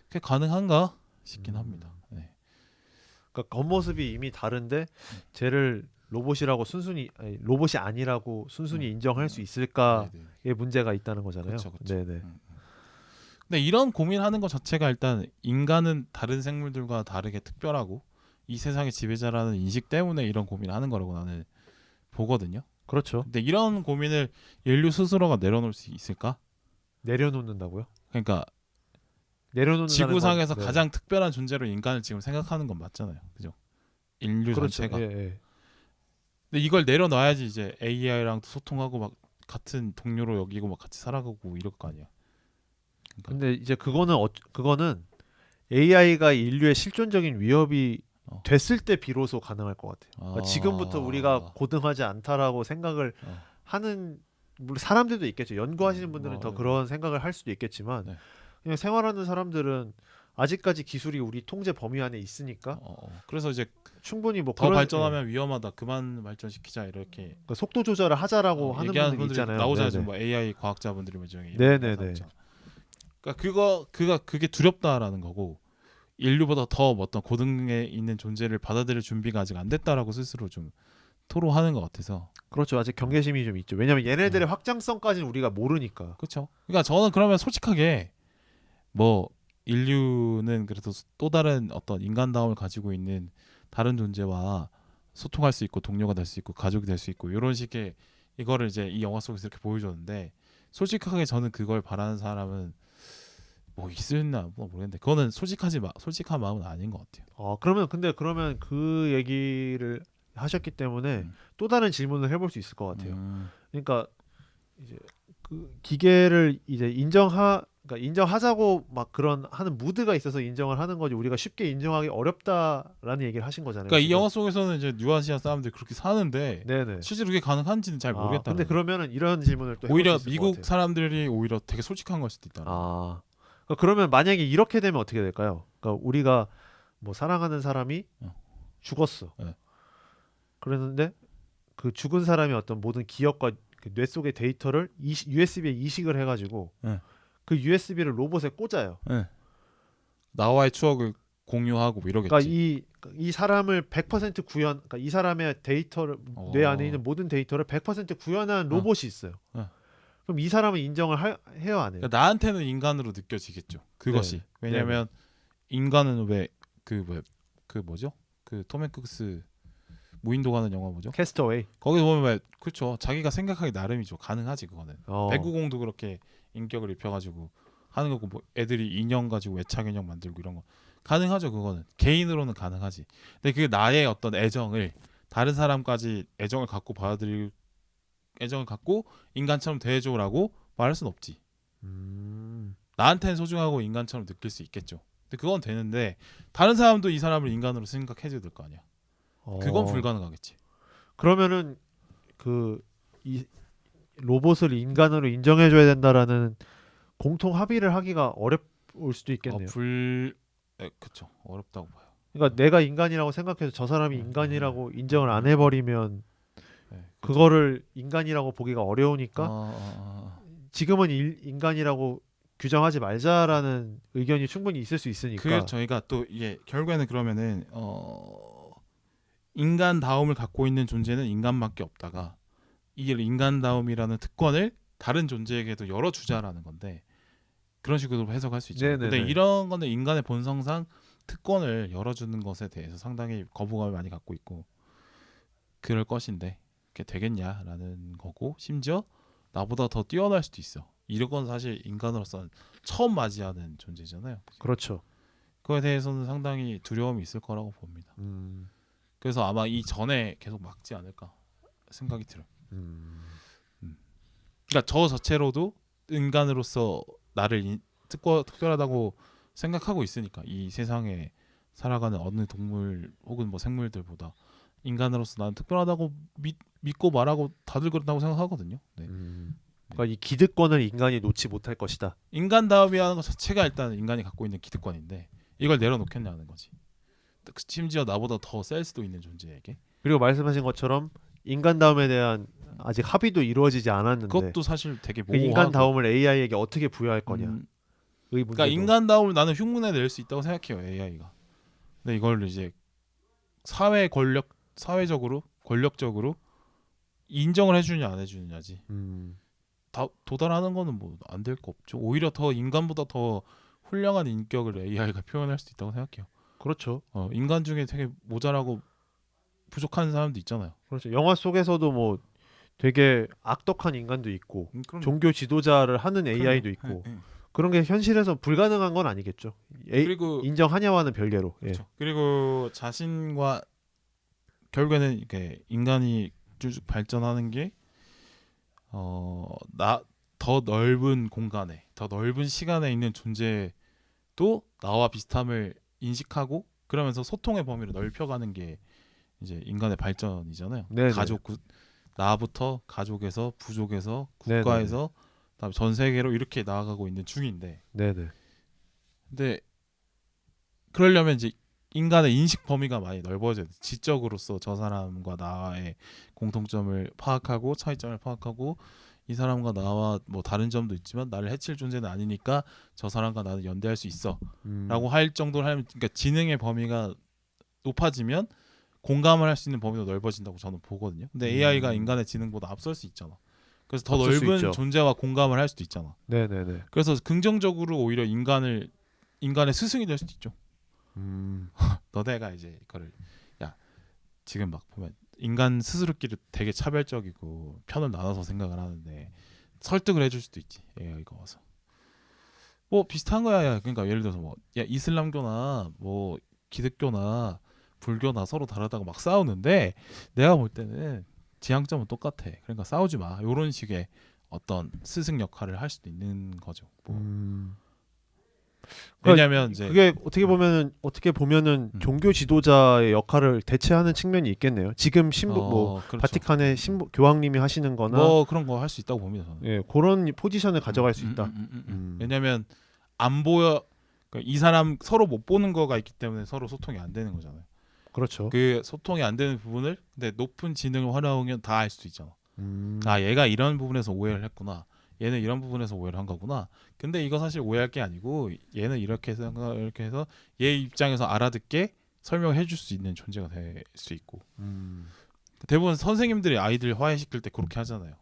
그게 가능한가 싶긴 합니다. 네. 그러니까 겉모습이 이미 다른데 쟤를 로봇이라고 순순히 아니, 로봇이 아니라고 순순히 인정할 수 있을까의 네네. 문제가 있다는 거잖아요. 그렇죠. 네네. 근데 이런 고민하는 것 자체가 일단 인간은 다른 생물들과 다르게 특별하고 이 세상의 지배자라는 인식 때문에 이런 고민을 하는 거라고 나는 보거든요. 그렇죠. 근데 이런 고민을 인류 스스로가 내려놓을 수 있을까? 내려놓는다고요? 그러니까 내려놓는다는 지구상에서 건, 네. 가장 특별한 존재로 인간을 지금 생각하는 건 맞잖아요. 그죠? 인류 그렇죠. 전체가. 예, 예. 근데 이걸 내려놔야지 이제 AI랑도 소통하고 막 같은 동료로 여기고 막 같이 살아가고 이럴 거 아니야. 그러니까 근데 이제 그거는 AI가 인류의 실존적인 위협이 어. 됐을 때 비로소 가능할 것 같아요. 그러니까 아. 지금부터 우리가 고등하지 않다라고 생각을 하는 물론 사람들도 있겠죠. 연구하시는 분들은 더 네. 그런 생각을 할 수도 있겠지만 네. 그냥 생활하는 사람들은 아직까지 기술이 우리 통제 범위 안에 있으니까 그래서 이제 충분히 뭐 더 그런 발전하면 위험하다. 그만 발전시키자 이렇게 그 속도 조절을 하자라고 하는 얘기하는 분들이 분들이 있잖아요. 나오잖아요. 네네. 지금 뭐 AI 과학자분들이 뭐 중에 네네네. 그러니까 그게 두렵다라는 거고 인류보다 더 어떤 고등에 있는 존재를 받아들일 준비가 아직 안 됐다라고 스스로 좀 토로하는 것 같아서 그렇죠. 아직 경계심이 좀 있죠. 왜냐면 얘네들의 확장성까지는 우리가 모르니까. 그렇죠. 그러니까 저는 그러면 솔직하게 뭐 인류는 그래도 또 다른 어떤 인간다움을 가지고 있는 다른 존재와 소통할 수 있고 동료가 될 수 있고 가족이 될 수 있고 이런 식의 이거를 이제 이 영화 속에서 이렇게 보여줬는데 솔직하게 저는 그걸 바라는 사람은 뭐 있었나 뭐 모르겠는데 그거는 솔직한 마음은 아닌 것 같아요. 그러면 그 얘기를 하셨기 때문에 또 다른 질문을 해볼 수 있을 것 같아요. 그러니까 이제 그 기계를 이제 그러니까 인정하자고 막 그런 하는 무드가 있어서 인정을 하는 거지 우리가 쉽게 인정하기 어렵다라는 얘기를 하신 거잖아요. 그러니까 이 지금. 영화 속에서는 이제 뉴아시아 사람들이 그렇게 사는데 네네. 실제로 그게 가능한지는 잘 모르겠다. 근데 그러면은 이런 질문을 또 해볼 오히려 수 있을 것 미국 같아요. 사람들이 오히려 되게 솔직한 걸 수도 있다. 그러니까 그러면 만약에 이렇게 되면 어떻게 될까요? 그러니까 우리가 뭐 사랑하는 사람이 죽었어. 네. 그랬는데 그 죽은 사람이 어떤 모든 기억과 그 뇌 속의 데이터를 USB에 이식을 해가지고 네. 그 USB를 로봇에 꽂아요. 나와의 추억을 공유하고 뭐 이러겠지. 그러니까 이 사람을 100% 그러니까 이 사람의 데이터를 뇌 안에 있는 모든 데이터를 100% 구현한 로봇이 있어요. 그럼 이 사람은 인정을 해요, 안 해요? 그러니까 나한테는 인간으로 느껴지겠죠. 그것이. 네. 왜냐면 인간은 왜 그 뭐죠? 그 톰 행크스 무인도 가는 영화 뭐죠? 캐스터웨이. 거기서 보면 왜 그렇죠. 자기가 생각하기 나름이죠. 가능하지 그거는. 어. 배구공도 그렇게 인격을 입혀가지고 하는 거고 뭐 애들이 인형 가지고 외착 인형 만들고 이런 거 가능하죠. 그거는 개인으로는 가능하지. 근데 그게 나의 어떤 애정을 다른 사람까지 애정을 갖고 애정을 갖고 인간처럼 대해줘라고 말할 순 없지. 나한테는 소중하고 인간처럼 느낄 수 있겠죠. 근데 그건 되는데 다른 사람도 이 사람을 인간으로 생각해줘야 될 거 아니야. 그건 불가능하겠지. 그러면은 이 로봇을 인간으로 인정해줘야 된다라는 공통 합의를 하기가 어려울 수도 있겠네요. 그쵸. 어렵다고 봐요. 그러니까 내가 인간이라고 생각해서 저 사람이 인간이라고 인정을 안 해버리면 그거를 인간이라고 보기가 어려우니까 지금은 인간이라고 규정하지 말자라는 의견이 충분히 있을 수 있으니까. 저희가 또 이게 결국에는 그러면은 인간다움을 갖고 있는 존재는 인간밖에 없다가 이 인간다움이라는 특권을 다른 존재에게도 열어주자라는 건데 그런 식으로 해석할 수 있죠. 근데 이런 거는 인간의 본성상 특권을 열어주는 것에 대해서 상당히 거부감을 많이 갖고 있고 그럴 것인데 게 되겠냐라는 거고 심지어 나보다 더 뛰어날 수도 있어. 이건 사실 인간으로서는 처음 맞이하는 존재잖아요. 그렇죠. 그거에 대해서는 상당히 두려움이 있을 거라고 봅니다. 그래서 아마 이 전에 계속 막지 않을까 생각이 들어요. 그러니까 저 자체로도 인간으로서 나를 특별하다고 생각하고 있으니까 이 세상에 살아가는 어느 동물 혹은 뭐 생물들보다 인간으로서 나는 특별하다고 믿고 말하고 다들 그런다고 생각하거든요. 네. 그러니까 이 기득권을 인간이 놓지 못할 것이다. 인간다움이라는 것 자체가 일단 인간이 갖고 있는 기득권인데 이걸 내려놓겠냐는 거지. 심지어 나보다 더 셀 수도 있는 존재에게. 그리고 말씀하신 것처럼 인간다움에 대한 아직 합의도 이루어지지 않았는데 그것도 사실 되게 그 모호하고. 인간다움을 AI에게 어떻게 부여할 거냐. 음, 의 그러니까 문제도. 인간다움을 나는 흉문에 낼 수 있다고 생각해요 AI가. 근데 이걸 이제 사회적으로 권력적으로 인정을 해주냐 안 해주느냐지. 다 도달하는 거는 뭐 안 될 거 없죠. 오히려 더 인간보다 더 훌륭한 인격을 AI가 표현할 수도 있다고 생각해요. 그렇죠. 인간 중에 되게 모자라고 부족한 사람도 있잖아요. 그렇죠. 영화 속에서도 뭐 되게 악덕한 인간도 있고 그럼 종교 지도자를 하는 AI도 있고 그런 게 현실에서 불가능한 건 아니겠죠. 그리고 인정하냐와는 별개로. 예. 그렇죠. 그리고 자신과 결국에는 이렇게 인간이 쭉 발전하는 게 더 넓은 공간에, 더 넓은 시간에 있는 존재도 나와 비슷함을 인식하고 그러면서 소통의 범위를 넓혀가는 게 이제 인간의 발전이잖아요. 네네. 나부터 가족에서 부족에서 네네네. 국가에서 그다음에 전 세계로 이렇게 나아가고 있는 중인데. 네네. 근데 그러려면 이제 인간의 인식 범위가 많이 넓어져야 돼. 지적으로서 저 사람과 나의 공통점을 파악하고 차이점을 파악하고 이 사람과 나와 뭐 다른 점도 있지만 나를 해칠 존재는 아니니까 저 사람과 나는 연대할 수 있어라고 할 정도로 하면 그러니까 지능의 범위가 높아지면 공감을 할 수 있는 범위도 넓어진다고 저는 보거든요. 근데 AI가 인간의 지능보다 앞설 수 있잖아. 그래서 더 앞설 수 넓은 있죠. 존재와 공감을 할 수도 있잖아. 네네네. 그래서 긍정적으로 오히려 인간의 스승이 될 수도 있죠. 너네가 이제 이거를 지금 막 보면 인간 스스로끼리 되게 차별적이고 편을 나눠서 생각을 하는데 설득을 해줄 수도 있지 AI가 와서. 뭐 비슷한 거야. 그러니까 예를 들어서 뭐 이슬람교나 뭐 기독교나 불교나 서로 다르다고 막 싸우는데 내가 볼 때는 지향점은 똑같아. 그러니까 싸우지 마. 이런 식의 어떤 스승 역할을 할 수도 있는 거죠. 뭐. 왜냐하면 이제 그게 어떻게 보면은 종교 지도자의 역할을 대체하는 측면이 있겠네요. 지금 신부 뭐 그렇죠. 바티칸의 신부 교황님이 하시는거나 뭐 그런 거 할 수 있다고 봅니다. 저는. 예, 그런 포지션을 가져갈 수 있다. 왜냐하면 안 보여. 그러니까 이 사람 서로 못 보는 거가 있기 때문에 서로 소통이 안 되는 거잖아요. 그렇죠. 그 소통이 안 되는 부분을 근데 높은 지능을 활용하면 다 알 수 있잖아. 음. 얘가 이런 부분에서 오해를 했구나. 얘는 이런 부분에서 오해를 한 거구나. 근데 이거 사실 오해할 게 아니고 얘는 이렇게 해서 이렇게 해서 얘 입장에서 알아듣게 설명해 줄 수 있는 존재가 될 수 있고. 대부분 선생님들이 아이들 화해시킬 때 그렇게 하잖아요.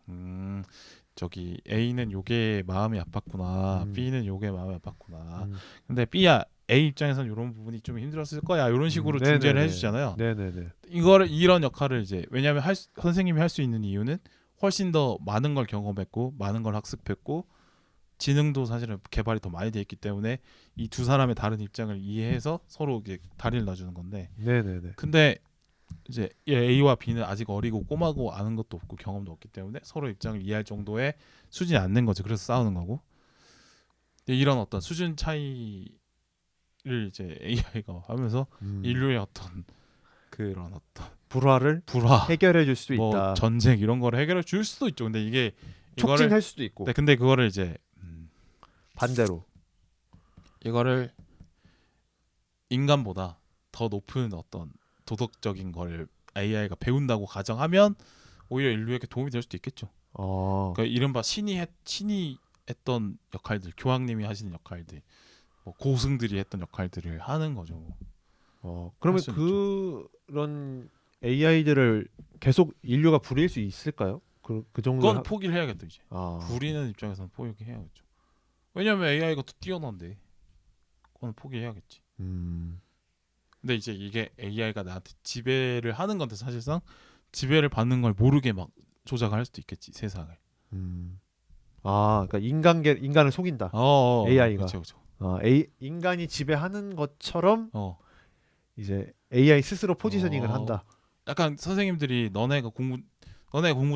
저기 A는 요게 마음이 아팠구나. B는 요게 마음이 아팠구나. 근데 B야 A 입장에서는 이런 부분이 좀 힘들었을 거야. 이런 식으로 중재를 해주잖아요. 네네네. 이런 역할을 이제 왜냐하면 선생님이 할 수 있는 이유는 훨씬 더 많은 걸 경험했고 많은 걸 학습했고 지능도 사실은 개발이 더 많이 돼 있기 때문에 이 두 사람의 다른 입장을 이해해서 서로 이제 다리를 놔주는 건데. 네네네. 근데 이제 A와 B는 아직 어리고 꼬마고 아는 것도 없고 경험도 없기 때문에 서로 입장을 이해할 정도의 수준이 안 된 거죠. 그래서 싸우는 거고. 이런 어떤 수준 차이를 이제 AI가 하면서 인류의 어떤 그런 어떤 불화 해결해 줄 수 뭐 있다. 전쟁 이런 거를 해결해 줄 수도 있죠. 근데 이게 촉진할 수도 있고. 네, 근데 그거를 이제 반대로 이거를 인간보다 더 높은 어떤 도덕적인 걸 AI가 배운다고 가정하면 오히려 인류에게 도움이 될 수도 있겠죠. 그러니까 이른바 신이 했던 역할들, 교황님이 하시는 역할들, 뭐 고승들이 했던 역할들을 하는 거죠. 그러면 그런 AI들을 계속 인류가 부릴 수 있을까요? 그 정도. 그건 포기를 해야겠다 이제. 부리는 입장에서는 포기해야겠죠. 왜냐면 AI가 더 뛰어난데, 그건 포기해야겠지. 근데 이제 이게 AI가 나한테 지배를 하는 건데 사실상 지배를 받는 걸 모르게 막 조작할 수도 있겠지 세상을. 그러니까 인간을 속인다. AI가. 그렇죠. 인간이 지배하는 것처럼 어. 이제 AI 스스로 포지셔닝을 어. 한다. 약간 선생님들이 너네 공부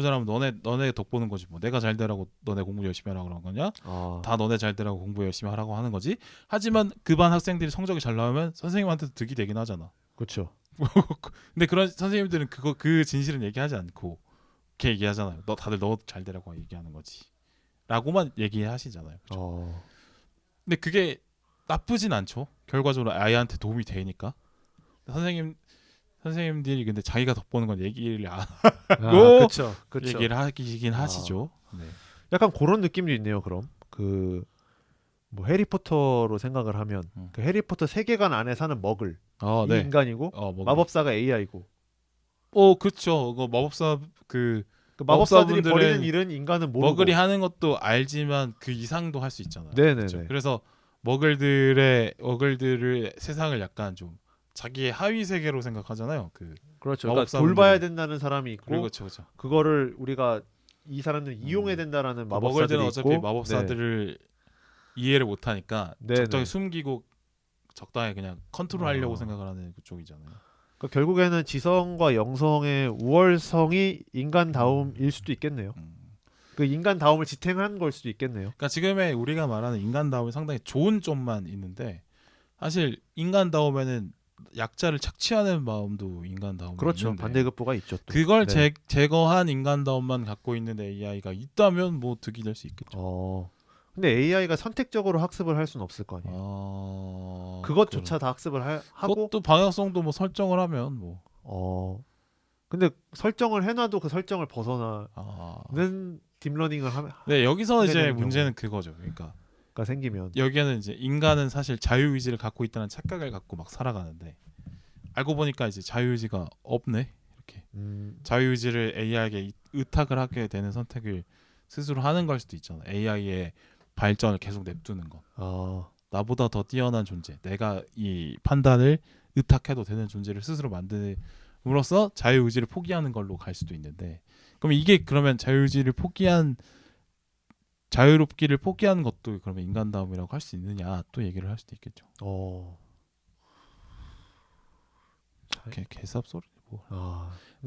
잘하면 너네 덕 보는 거지 뭐. 내가 잘 되라고 너네 공부 열심히 하라고 그런 거냐? 다 너네 잘 되라고 공부 열심히 하라고 하는 거지. 하지만 그 반 학생들이 성적이 잘 나오면 선생님한테도 득이 되긴 하잖아. 그렇죠. 근데 그런 선생님들은 그 진실은 얘기하지 않고 이렇게 얘기하잖아요. 다들 너 잘 되라고 얘기하는 거지. 라고만 얘기하시잖아요. 그렇죠? 근데 그게 나쁘진 않죠. 결과적으로 아이한테 도움이 되니까. 선생님들이 근데 자기가 덕보는 건 얘기를 안 그렇죠. 얘기를 하긴 하시죠. 네. 약간 그런 느낌도 있네요. 그럼 뭐 해리포터로 생각을 하면 그 해리포터 세계관 안에 사는 머글 이 네. 인간이고 머글. 마법사가 AI고. 그렇죠. 그 마법사 그 마법사들이 마법사분들은 벌이는 일은 인간은 모르고. 머글이 하는 것도 알지만 그 이상도 할 수 있잖아요. 네네네. 그렇죠? 그래서 머글들의 세상을 약간 좀 자기의 하위 세계로 생각하잖아요. 그렇죠. 그러니까 돌봐야 된다는 사람이 있고, 그렇죠. 그거를 우리가 이 사람들 이용해야 된다라는 마법사들이 머글들은 있고. 어차피 마법사들을 이해를 못하니까 네네. 적당히 숨기고 적당히 그냥 컨트롤하려고 생각을 하는 그쪽이잖아요. 그러니까 결국에는 지성과 영성의 우월성이 인간다움일 수도 있겠네요. 그 인간다움을 지탱한 걸 수도 있겠네요. 그러니까 지금의 우리가 말하는 인간다움이 상당히 좋은 점만 있는데 사실 인간다움에는 약자를 착취하는 마음도 인간다움이 그렇죠. 있는데 반대급부가 있죠. 또. 그걸 네. 제거한 인간다움만 갖고 있는 AI가 있다면 뭐 득이 될 수 있겠죠. 근데 AI가 선택적으로 학습을 할 수는 없을 거 아니에요. 그것조차 다 학습을 하고. 그것도 방향성도 뭐 설정을 하면 뭐. 근데 설정을 해놔도 그 설정을 벗어나는 딥러닝을 하면. 네, 여기서 이제 문제는 경우. 그거죠. 그러니까 생기면 여기에는 이제 인간은 사실 자유의지를 갖고 있다는 착각을 갖고 막 살아가는데 알고 보니까 이제 자유의지가 없네. 이렇게 자유의지를 AI에게 의탁을 하게 되는 선택을 스스로 하는 걸 수도 있잖아. AI의 발전을 계속 냅두는 건. 나보다 더 뛰어난 존재, 내가 이 판단을 의탁해도 되는 존재를 스스로 만듦으로써 자유의지를 포기하는 걸로 갈 수도 있는데, 그럼 이게 그러면 자유롭기를 포기하는 것도 그러면 인간다움이라고 할 수 있느냐 또 얘기를 할 수도 있겠죠. 개삽 소리 뭐.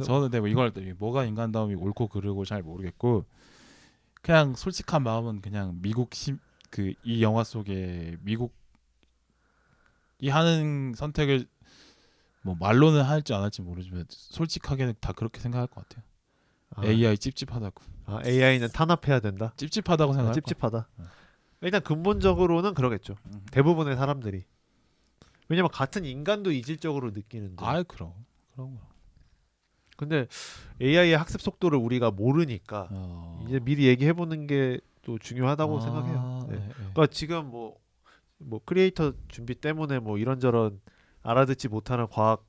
저는 근데 뭐 이걸 뭐가 인간다움이 옳고 그르고 잘 모르겠고, 그냥 솔직한 마음은 그냥 이 영화 속에 미국이 하는 선택을 뭐 말로는 할지 안 할지 모르지만 솔직하게는 다 그렇게 생각할 것 같아요. AI 찝찝하다고. AI는 탄압해야 된다. 찝찝하다고 생각할 찝찝하다. 일단 근본적으로는 그러겠죠. 대부분의 사람들이. 왜냐면 같은 인간도 이질적으로 느끼는데. 그럼. 근데 AI의 학습 속도를 우리가 모르니까 이제 미리 얘기해 보는 게 또 중요하다고 생각해요. 네. 그러니까 지금 뭐 크리에이터 준비 때문에 뭐 이런저런 알아듣지 못하는 과학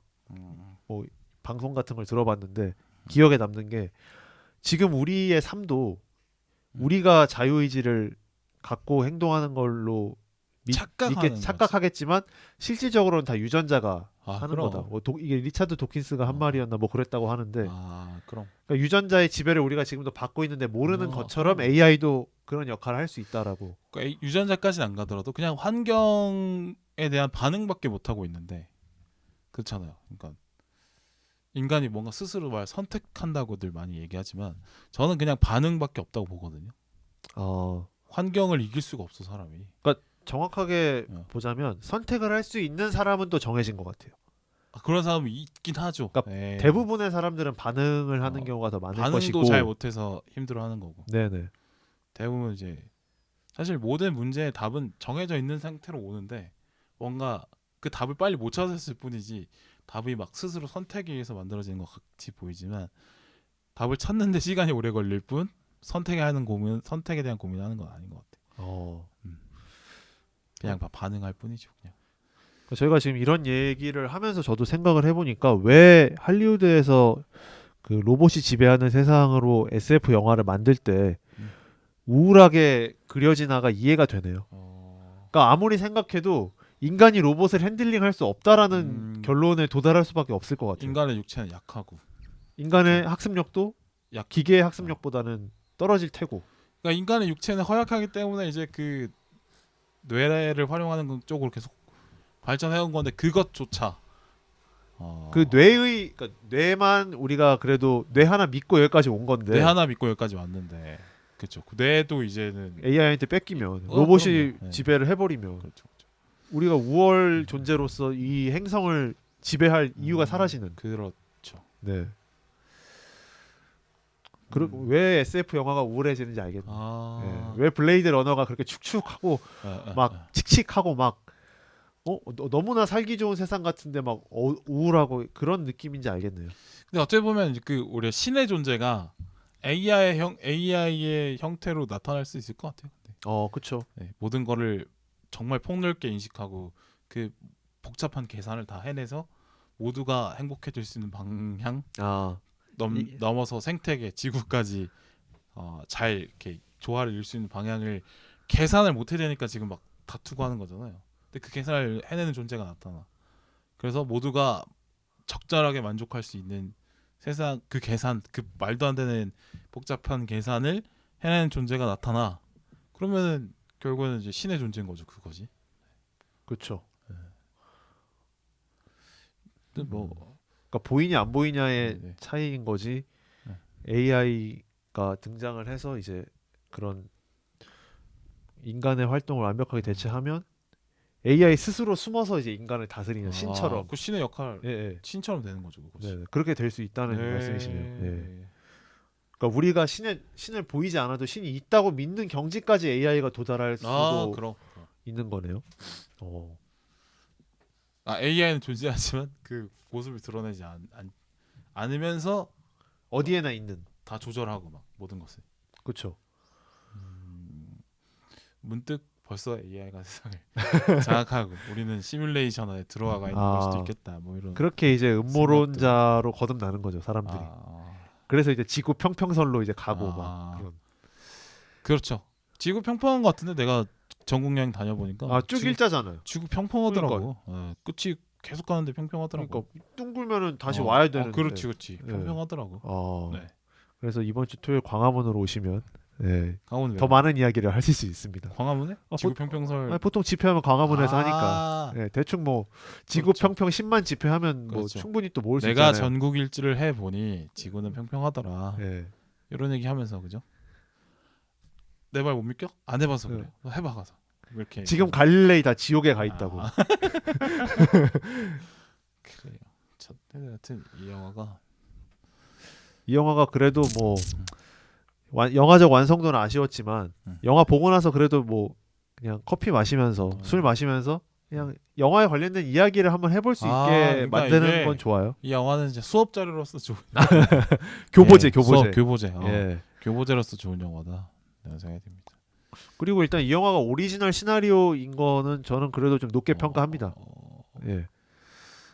뭐 방송 같은 걸 들어봤는데 기억에 남는 게, 지금 우리의 삶도 우리가 자유의지를 갖고 행동하는 걸로 착각하겠지만 실질적으로는 다 유전자가 하는 그럼. 거다. 이게 리차드 도킨스가 한 말이었나 뭐 그랬다고 하는데, 그럼. 그러니까 유전자의 지배를 우리가 지금도 받고 있는데 모르는 것처럼 AI도 그런 역할을 할 수 있다라고. 그러니까 유전자까지는 안 가더라도 그냥 환경에 대한 반응밖에 못 하고 있는데, 그렇잖아요. 그러니까 인간이 뭔가 스스로 선택한다고들 많이 얘기하지만 저는 그냥 반응밖에 없다고 보거든요. 환경을 이길 수가 없어 사람이. 그러니까 정확하게 보자면 선택을 할 수 있는 사람은 또 정해진 것 같아요. 그런 사람이 있긴 하죠. 그러니까 대부분의 사람들은 반응을 하는 경우가 더 많을 반응도 것이고, 잘 못해서 힘들어하는 거고. 네네. 대부분 이제 사실 모든 문제의 답은 정해져 있는 상태로 오는데 뭔가 그 답을 빨리 못 찾았을 뿐이지 답이 막 스스로 선택에 의해서 만들어지는 것 같이 보이지만 답을 찾는데 시간이 오래 걸릴 뿐 선택에 대한 고민하는 건 아닌 것 같아요. 그냥 반응할 뿐이죠. 그냥. 저희가 지금 이런 얘기를 하면서 저도 생각을 해보니까 왜 할리우드에서 그 로봇이 지배하는 세상으로 SF 영화를 만들 때 우울하게 그려지나가 이해가 되네요. 그러니까 아무리 생각해도 인간이 로봇을 핸들링할 수 없다라는 결론에 도달할 수밖에 없을 것 같아요. 인간의 육체는 약하고 인간의 학습력도 약- 기계의 학습력보다는 떨어질 테고. 그러니까 인간의 육체는 허약하기 때문에 이제 그 뇌를 활용하는 쪽으로 계속 발전해온 건데 그것조차 그 뇌의 그러니까 뇌만 우리가 그래도 뇌 하나 믿고 여기까지 온 건데 뇌 하나 믿고 여기까지 왔는데 그렇죠. 그 뇌도 이제는 AI한테 뺏기면 로봇이 그럼요. 네. 지배를 해버리면 그렇죠. 그렇죠. 우리가 우월 존재로서 이 행성을 지배할 이유가 사라지는. 그렇죠. 네. 그리고 왜 SF 영화가 우울해지는지 알겠네. 왜 블레이드 러너가 그렇게 축축하고 막 칙칙하고 막 너무나 살기 좋은 세상 같은데 막 우울하고 그런 느낌인지 알겠네요. 근데 어떻게 보면 그 우리 신의 존재가 AI의 형태로 나타날 수 있을 것 같아요. 그렇죠. 네, 모든 거를 정말 폭넓게 인식하고 그 복잡한 계산을 다 해내서 모두가 행복해질 수 있는 방향 넘어서 생태계 지구까지 잘 이렇게 조화를 이룰 수 있는 방향을 계산을 못 해내니까 지금 막 다투고 하는 거잖아요. 근데 그 계산을 해내는 존재가 나타나. 그래서 모두가 적절하게 만족할 수 있는 세상 그 계산 그 말도 안 되는 복잡한 계산을 해내는 존재가 나타나. 그러면은 결국에는 이제 신의 존재인 거죠. 그거지. 그렇죠. 근데 뭐 그러니까 보이냐 안 보이냐의 네네. 차이인 거지. 네. AI가 등장을 해서 이제 그런 인간의 활동을 완벽하게 대체하면 AI 스스로 숨어서 이제 인간을 다스리는 신처럼. 그 신의 역할 예. 신처럼 되는 거죠. 그것이. 네, 그렇게 될 수 있다는 네. 말씀이시네요. 예. 그러니까 우리가 신을 보이지 않아도 신이 있다고 믿는 경지까지 AI가 도달할 수도 그럼. 있는 거네요. AI는 존재하지만 그 모습을 드러내지 않으면서 어디에나 있는. 다 조절하고 막 모든 것을. 그렇죠. 문득 벌써 AI가 세상을 장악하고 우리는 시뮬레이션 안에 들어와가 있는 걸 수도 있겠다. 뭐 이런. 그렇게 이제 음모론자로 거듭나는 거죠, 사람들이. 그래서 이제 지구 평평선로 이제 가고 막 그런. 그렇죠. 지구 평평한 것 같은데 내가 전국 여행 다녀보니까 쭉 일자잖아요. 지구 평평하더라고. 끝이 계속 가는데 평평하더라고. 그러니까 둥글면은 다시 와야 되는데. 그렇지. 평평하더라고. 네. 그래서 이번 주 토요일 광화문으로 오시면 광화문 더 많은 이야기를 하실 수 있습니다. 광화문에? 지구 평평설. 보통 집회하면 광화문에서 하니까. 대충 뭐 지구 그렇죠. 평평 10만 집회하면 뭐 그렇죠. 충분히 또 모을 수 있잖아요. 내가 전국 일주를 해 보니 지구는 평평하더라. 이런 얘기 하면서 그죠? 내 말 못 믿겨? 안 해봐서 그래. 해봐 가서. 이렇게 지금 갈릴레이 다 지옥에 가 있다고. 그래요. 하여튼 이 영화가 그래도 뭐 영화적 완성도는 아쉬웠지만 영화 보고 나서 그래도 뭐 그냥 커피 마시면서 술 마시면서 그냥 영화에 관련된 이야기를 한번 해볼 수 있게 그러니까 만드는 건 좋아요. 이 영화는 이제 수업 자료로서 좋은 교보제. 교보제. 교보제로서 좋은 영화다. 라는 생각이 듭니다. 그리고 일단 이 영화가 오리지널 시나리오인 거는 저는 그래도 좀 높게 평가합니다.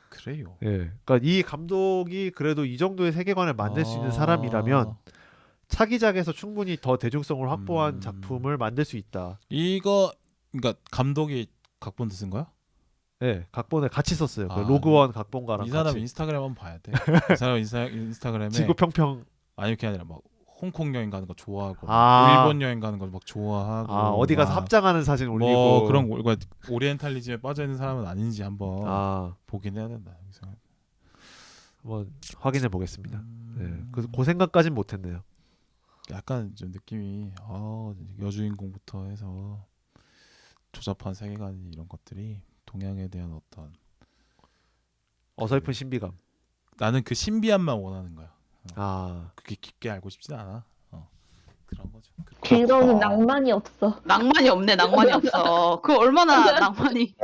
그래요. 그러니까 이 감독이 그래도 이 정도의 세계관을 만들 수 있는 사람이라면 차기작에서 충분히 더 대중성을 확보한 작품을 만들 수 있다. 이거 그러니까 감독이 각본도 쓴 거야? 각본을 같이 썼어요. 그 로그원 각본가랑 이 사람 같이. 인스타그램 한번 봐야 돼. 이 사람 인스타그램에 지구 평평. 아니 그게 아니라 막 홍콩 여행 가는 거 좋아하고 일본 여행 가는 거 막 좋아하고 어디 가서 합장하는 사진 올리고 그런 거 오리엔탈리즘에 빠져 있는 사람은 아닌지 한번 보긴 해야 된다. 한번 확인해 보겠습니다. 그 생각까진 못했네요. 약간 좀 느낌이 여주인공부터 해서 조잡한 세계관 이런 것들이 동양에 대한 어떤 어설픈 신비감. 나는 그 신비함만 원하는 거야. 그게 깊게 알고 싶진 않아. 그런 거죠. 길어는 낭만이 없어. 낭만이 없어. 그 얼마나 낭만이.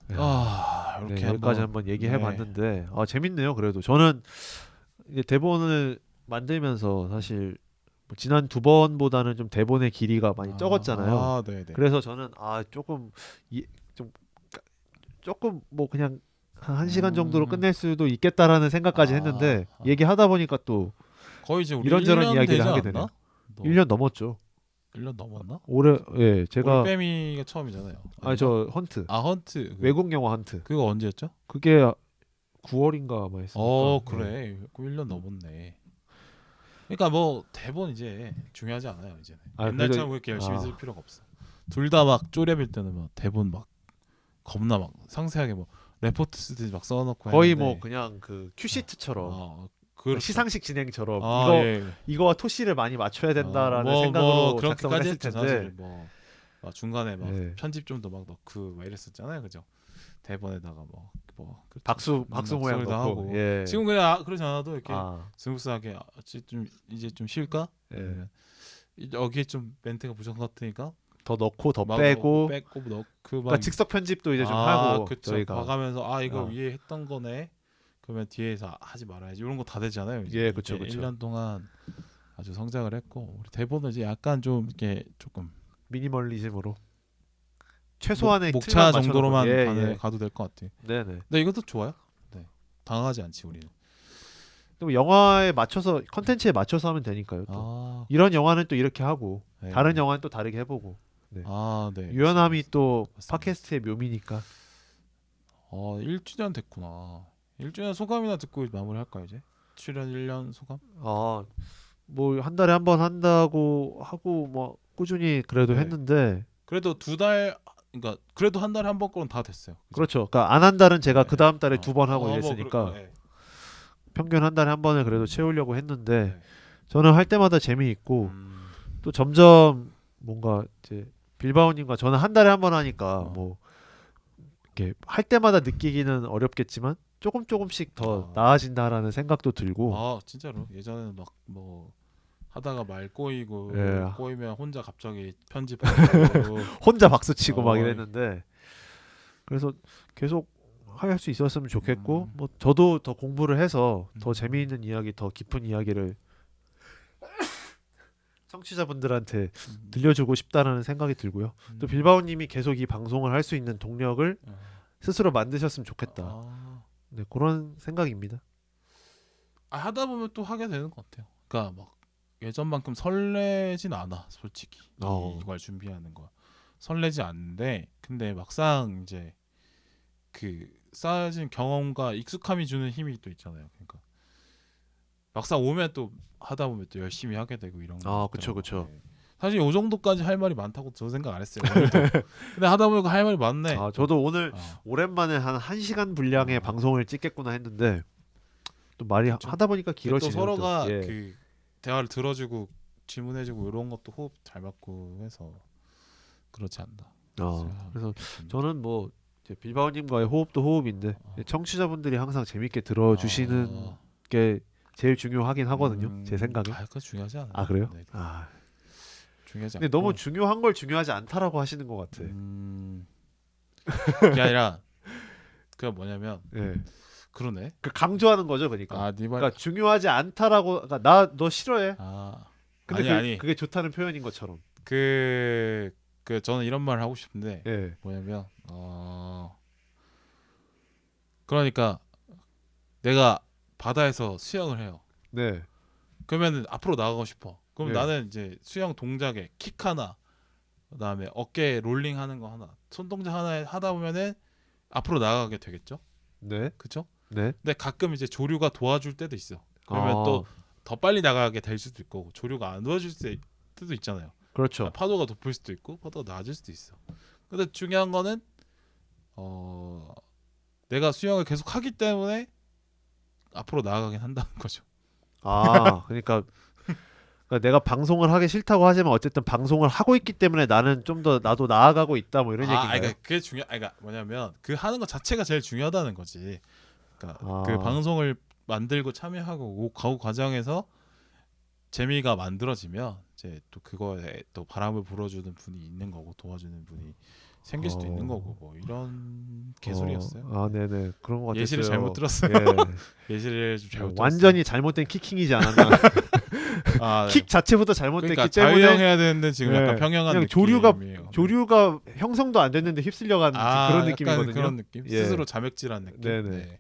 이렇게 여기까지 한번 얘기해봤는데 재밌네요. 그래도 저는 이제 대본을 만들면서 사실 뭐 지난 두 번보다는 좀 대본의 길이가 많이 적었잖아요. 그래서 저는 조금 뭐 그냥 한 1시간 정도로 끝낼 수도 있겠다라는 생각까지 했는데 얘기하다 보니까 또 거의 이제 우리 이런저런 1년 이야기를 되지 하게 않았나? 되네요. 1년 넘었죠. 1년 넘었나? 올해 제가 올빼미가 처음이잖아요. 저 헌트. 헌트. 외국 영화 헌트. 그거 언제였죠? 그게 9월인가 아마 했으니까. 그래. 1년 넘었네. 그러니까 뭐 대본 이제 중요하지 않아요 이제는. 아, 옛날처럼 그래도- 그렇게 열심히 아. 쓸 필요가 없어. 둘 다 막 쪼렙일 때는 막 대본 막 겁나 막 상세하게 뭐 레포트 쓰듯이 막 써놓고 거의 했는데, 뭐 그냥 그 큐시트처럼 그렇죠. 시상식 진행처럼 아, 예. 이거와 토시를 많이 맞춰야 된다라는 뭐 생각으로 작성을 그렇게까지 했을 했죠 텐데. 사실. 막 중간에 막 예. 편집 좀 더 막 넣고 막 이랬었잖아요, 그죠? 대본에다가 그렇죠. 박수 모양 박수도 넣고. 하고. 예. 지금 그냥 그러지 않아도 이렇게 아, 스무스하게 이제 좀 쉴까? 예. 아니면 여기에 좀 멘트가 부족 같으니까 더 넣고 더 막 빼고. 뭐 넣고 막 그러니까 즉석 편집도 이제 좀 하고 그쵸. 저희가. 봐가면서 이거 아. 위에 했던 거네. 그러면 뒤에서 하지 말아야지. 이런 거 다 되잖아요. 예, 그쵸, 이제 그쵸. 1년 동안 아주 성장을 했고 우리 대본은 이제 약간 좀 이렇게 조금 미니멀리즘으로 최소한의 목차 틀만 맞춰놓고. 정도로만 예. 가도 될 것 같아요. 네네. 근데 이것도 좋아요. 네. 당황하지 않지 우리는. 또 영화에 맞춰서 컨텐츠에 맞춰서 하면 되니까요. 또 이런 영화는 또 이렇게 하고 네. 다른 영화는 또 다르게 해보고. 네. 네. 유연함이 또 맞습니다. 팟캐스트의 묘미니까. 1주년 됐구나. 1주년 소감이나 듣고 마무리할까요 이제? 출연 1년 소감? 뭐 한 달에 한 번 한다고 하고 뭐 꾸준히 그래도 네. 했는데. 그래도 그러니까 그래도 한 달에 한 번 거는 다 됐어요. 그죠? 그렇죠. 그러니까 안 한 달은 제가 네. 그 다음 달에 2번 하고 뭐 이랬으니까 네. 평균 한 달에 한 번을 그래도 채우려고 했는데 네. 저는 할 때마다 재미있고 음, 또 점점 뭔가 이제 빌바오님과 저는 한 달에 한 번 하니까 뭐 이렇게 할 때마다 느끼기는 어렵겠지만 조금씩 더 나아진다라는 생각도 들고. 진짜로 예전에는 막 뭐 하다가 말 꼬이고 예. 꼬이면 혼자 갑자기 편집하고 혼자 박수 치고 막 어. 이랬는데 그래서 계속 할 수 있었으면 좋겠고 음. 뭐 저도 더 공부를 해서 더 음. 재미있는 이야기, 더 깊은 이야기를 청취자분들한테 들려주고 싶다라는 생각이 들고요. 또 빌바오님이 계속 이 방송을 할 수 있는 동력을 스스로 만드셨으면 좋겠다. 네, 그런 생각입니다. 하다 보면 또 하게 되는 것 같아요. 그러니까 막 예전만큼 설레진 않아 솔직히 이걸 준비하는 거 설레지 않는데 근데 막상 이제 그 쌓여진 경험과 익숙함이 주는 힘이 또 있잖아요. 그러니까 막상 오면 또 하다 보면 또 열심히 하게 되고 이런 거. 그쵸. 네. 사실 이 정도까지 할 말이 많다고 저 생각 안 했어요. 오늘도. 근데 하다 보니까 할 말이 많네. 저도 오늘 오랜만에 한 1시간 분량의 방송을 찍겠구나 했는데 또 말이 그쵸. 하다 보니까 또 길어지네요. 서로가 예. 그 대화를 들어주고 질문해주고 이런 것도 호흡 잘 맞고 해서 그렇지 않나. 그래서 저는 뭐 이제 빌바오님과의 호흡도 호흡인데 청취자분들이 항상 재밌게 들어주시는 게 제일 중요하긴 하거든요. 제 생각에. 그거 중요하지 않아요. 그래요? 네. 중요하지 근데 않고. 너무 중요한 걸 중요하지 않다라고 하시는 것 같아. 그게 아니라 그게 뭐냐면 예. 그러네. 그 강조하는 거죠, 그러니까. 네 말. 그러니까 중요하지 않다라고. 그러니까 너 싫어해. 근데 아니. 그게 좋다는 표현인 것처럼. 그 저는 이런 말을 하고 싶은데 예. 뭐냐면 그러니까 내가 바다에서 수영을 해요. 네. 그러면 앞으로 나가고 싶어. 그럼 네. 나는 이제 수영 동작에 킥 하나, 그다음에 어깨 롤링 하는 거 하나, 손 동작 하나 하다 보면은 앞으로 나가게 되겠죠? 네. 그렇죠? 네. 근데 가끔 이제 조류가 도와줄 때도 있어. 그러면 또 더 빨리 나가게 될 수도 있고 조류가 안 도와줄 때도 있잖아요. 그렇죠. 파도가 높을 수도 있고 파도가 낮을 수도 있어. 근데 중요한 거는 내가 수영을 계속 하기 때문에 앞으로 나아가긴 한다는 거죠. 그러니까 내가 방송을 하기 싫다고 하지만 어쨌든 방송을 하고 있기 때문에 나는 좀 더 나도 나아가고 있다 뭐 이런 얘기인가요? 그러니까 그게 그러니까 뭐냐면 그 하는 것 자체가 제일 중요하다는 거지. 그러니까 그 방송을 만들고 참여하고 그 과정에서 재미가 만들어지면 이제 또 그거에 또 바람을 불어주는 분이 있는 거고 도와주는 분이 생길 수도 있는 거고 뭐 이런 개소리였어요. 네네 그런 것 같았어요. 예시를 잘못 들었어요. 예. 예시를 좀 잘못 완전히 잘못된 키킹이지 않았나. 들었어요. 킥 자체부터 잘못됐기 그러니까 때문에 자유형해야 되는데 지금 약간 네. 평형한 그냥 느낌이에요. 조류가 형성도 안 됐는데 휩쓸려간 그런 약간 느낌이거든요. 그런 느낌. 예. 스스로 자맥질한 느낌. 네네. 네.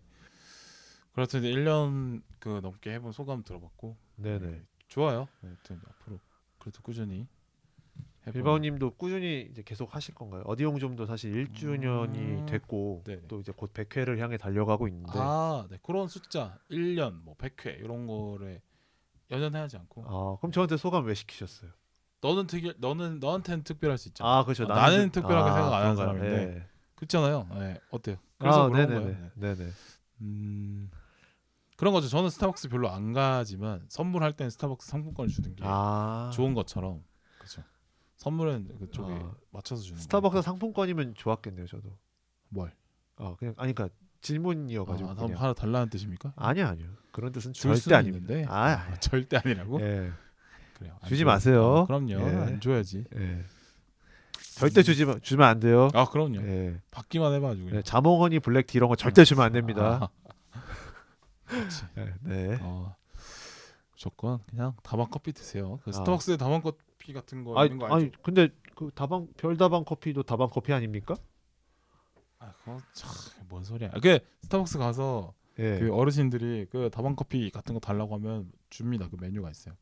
그렇던데 1년 넘게 해본 소감 들어봤고 네네. 좋아요. 하여튼 앞으로 그래도 꾸준히 빌바오님도 꾸준히 이제 계속 하실 건가요? 어디용좀도 사실 1주년이 음. 됐고 네네. 또 이제 곧 100회를 향해 달려가고 있는데 네. 그런 숫자 1년 뭐 100회 이런 거를 연연해하지 않고 그럼 저한테 소감 왜 시키셨어요? 너한테는 특별할 수 있잖아. 그렇죠. 나는 특별하게 생각 안 하는 그런가요? 사람인데 예. 그렇잖아요. 네. 어때요? 그래서 그런 네네네. 거예요. 네. 네네. 그런 거죠. 저는 스타벅스 별로 안 가지만 선물할 땐 스타벅스 상품권을 주는 게 좋은 것처럼 그렇죠. 선물은 그쪽에 맞춰서 주는 스타벅스 거니까. 상품권이면 좋았겠네요, 저도. 뭘? 그냥 그러니까 질문이어가지고 아, 그냥. 하나 달라는 뜻입니까? 아니요. 그런 뜻은 줄 절대 수는 아닙니다. 있는데 아니. 절대 아니라고? 예. 그래요. 안 주지 줘야지. 마세요. 그럼요. 예. 안 줘야지. 예. 절대 주면 안 돼요. 그럼요. 예. 받기만 해봐가지고. 네, 자몽허니 블랙티 이런 거 절대 주면 안 됩니다. 그렇지. 네. 무조건 그냥 다방 커피 드세요. 그 스타벅스에 다방 커피 같은 거 아니, 있는 거 알죠? 근데 그 별다방 커피도 다방 커피 아닙니까? 그거 참뭔 소리야. 그 스타벅스 가서 예. 그 어르신들이 그 다방 커피 같은 거 달라고 하면 줍니다. 그 메뉴가 있어요.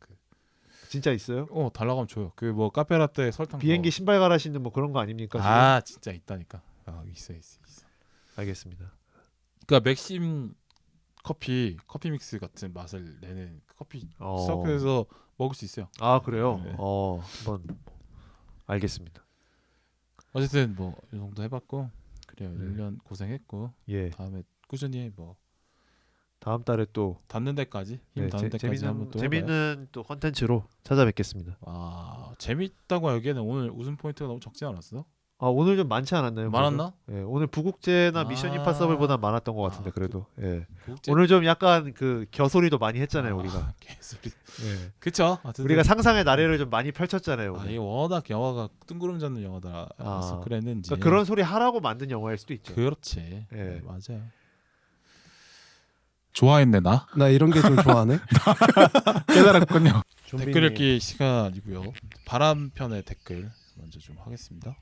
진짜 있어요? 달라고 하면 줘요. 그 뭐 카페라떼 설탕. 비행기 신발 갈아신는 뭐 그런 거 아닙니까? 지금? 진짜 있다니까. 있어. 알겠습니다. 그러니까 맥심 커피 믹스 같은 맛을 내는 커피 스타벅스에서 먹을 수 있어요. 그래요? 네. 한번 알겠습니다. 어쨌든 뭐 이 정도 해봤고 그래요. 네. 1년 고생했고 예. 다음에 꾸준히 뭐 다음 달에 또 닿는 데까지 힘 닿는 데까지 한번 또 해봐요. 재밌는 또 컨텐츠로 찾아뵙겠습니다. 재밌다고 하기에는 오늘 웃음 포인트가 너무 적지 않았어? 오늘 좀 많지 않았나요? 많았나? 예, 오늘 부국제나 미션 임파서블보다 많았던 것 같은데 그래도. 예. 국제... 오늘 좀 약간 그 겨소리도 많이 했잖아요 우리가. 개소리. 예. 그쵸? 우리가 상상의 나래를 좀 많이 펼쳤잖아요. 오늘. 이게 워낙 영화가 뜬구름 잡는 영화다라서 그랬는지. 그러니까 그런 소리 하라고 만든 영화일 수도 있죠. 그렇지. 예. 네, 맞아요. 좋아했네 나. 나 이런 게 좀 좋아하네. 깨달았군요. 댓글 읽기 시간이고요. 바람편의 댓글 먼저 좀 하겠습니다.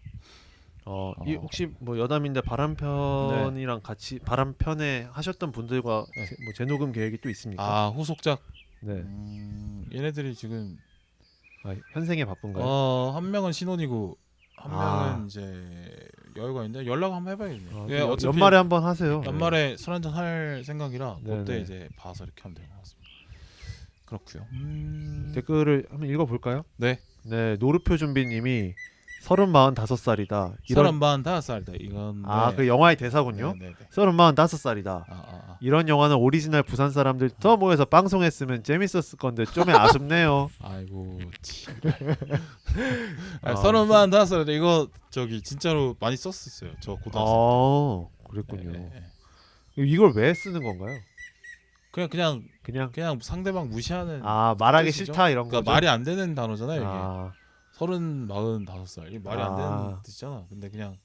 이 혹시 뭐 여담인데 바람편이랑 같이 바람편에 하셨던 분들과 뭐 재녹음 계획이 또 있습니까? 후속작. 네. 얘네들이 지금 현생에 바쁜가요? 한 명은 신혼이고 한 명은 이제 여유가 있는데 연락 한번 해봐야겠네요. 어차피 연말에 한번 하세요. 연말에 술 한잔 할 생각이라 네네. 그때 이제 봐서 이렇게 하면 될 것 같습니다. 그렇고요. 댓글을 한번 읽어볼까요? 네. 네, 노르표 준비님이 35살이다. 35살이다. 이건 그 영화의 대사군요. 네네네. 35살이다. 이런 영화는 오리지널 부산 사람들 더 모여서 방송했으면 재밌었을 건데 좀 아쉽네요. 아이고. 35살이다. 이거 진짜로 많이 썼었어요. 저 고등학생. 그랬군요. 네. 이걸 왜 쓰는 건가요? 그냥 그냥 상대방 무시하는. 말하기 뜻이죠? 싫다 이런 그러니까 거죠. 말이 안 되는 단어잖아요. 이게. 45살 이게 말이 안 되는 아. 뜻이잖아. 근데 그냥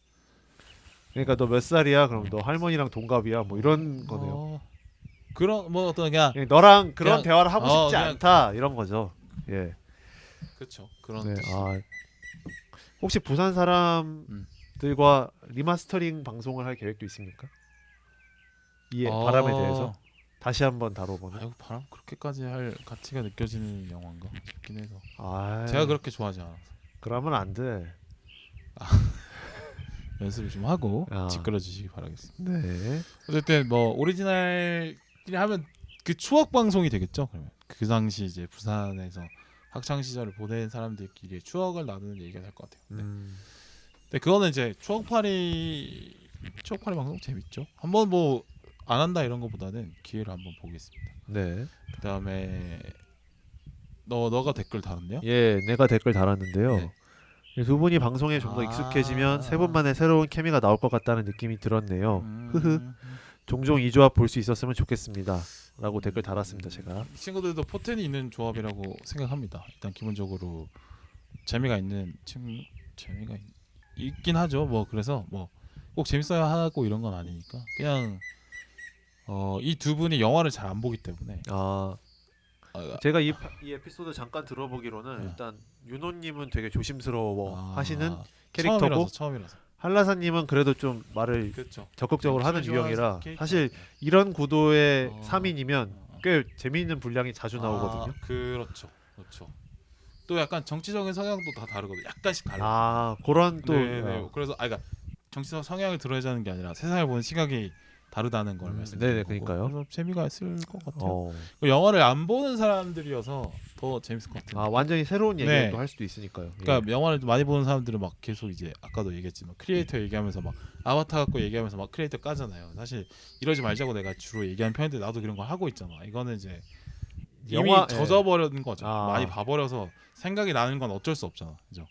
그러니까 너 몇 살이야? 그럼 너 할머니랑 동갑이야? 뭐 이런 거네요. 그런 뭐 어떤 그냥 너랑 그런 그냥- 대화를 하고 싶지 그냥- 않다 이런 거죠. 예. 그렇죠. 그런 네. 뜻. 혹시 부산 사람들과 리마스터링 방송을 할 계획도 있습니까? 이 바람에 대해서 다시 한번 다뤄보는. 아이고 바람 그렇게까지 할 가치가 느껴지는 영화인가 싶긴 해서. 아이, 제가 그렇게 좋아하지 않아서 그러면 안 돼. 연습을 좀 하고 아. 지끌어 주시기 바라겠습니다. 네. 어쨌든 뭐 오리지널끼리 하면 그 추억 방송이 되겠죠. 그러면 그 당시 이제 부산에서 학창 시절을 보낸 사람들끼리의 추억을 나누는 얘기가 될 것 같아요. 네. 근데 그거는 이제 추억팔이 방송 재밌죠. 한번 뭐 안 한다 이런 거보다는 기회를 한번 보겠습니다. 네. 그다음에 너가 댓글 달았네요. 예, 내가 댓글 달았는데요. 네. 두 분이 방송에 좀 더 익숙해지면 세 분만의 새로운 케미가 나올 것 같다는 느낌이 들었네요. 종종 이 조합 볼 수 있었으면 좋겠습니다. 라고 댓글 달았습니다. 제가. 이 친구들도 포텐이 있는 조합이라고 생각합니다. 일단 기본적으로 재미가 있긴 하죠. 뭐 그래서 뭐 꼭 재밌어야 하고 이런 건 아니니까 그냥 이 두 분이 영화를 잘 안 보기 때문에 제가 이 에피소드 잠깐 들어보기로는 네. 일단 윤호님은 되게 조심스러워 하시는 아, 캐릭터고 처음이라서 한라사님은 그래도 좀 말을 그렇죠. 적극적으로 하는 캐주얼 유형이라 캐릭터. 사실 이런 구도의 어. 3인이면 꽤 재미있는 분량이 자주 나오거든요. 그렇죠. 또 약간 정치적인 성향도 다 다르거든. 약간씩 달라. 아 그런 또 네네. 그래서 그러니까 정치적 성향을 들어야자는 게 아니라 세상을 보는 시각이 다르다는 걸 말씀드리는 네네, 거고. 그러니까요. 그래서 재미가 있을 것 같아요. 어. 영화를 안 보는 사람들이어서 더 재밌을 것 같아요. 아 완전히 새로운 얘기를 네. 또 할 수도 있으니까요. 그러니까 영화를 좀 많이 보는 사람들은 막 계속 이제 아까도 얘기했지만 크리에이터 얘기하면서 막 아바타 갖고 얘기하면서 막 크리에이터 까잖아요. 사실 이러지 말자고 내가 주로 얘기하는 편인데 나도 그런 거 하고 있잖아. 이거는 이제 이미 영화- 젖어버린 거죠. 아. 많이 봐버려서 생각이 나는 건 어쩔 수 없잖아. 그죠?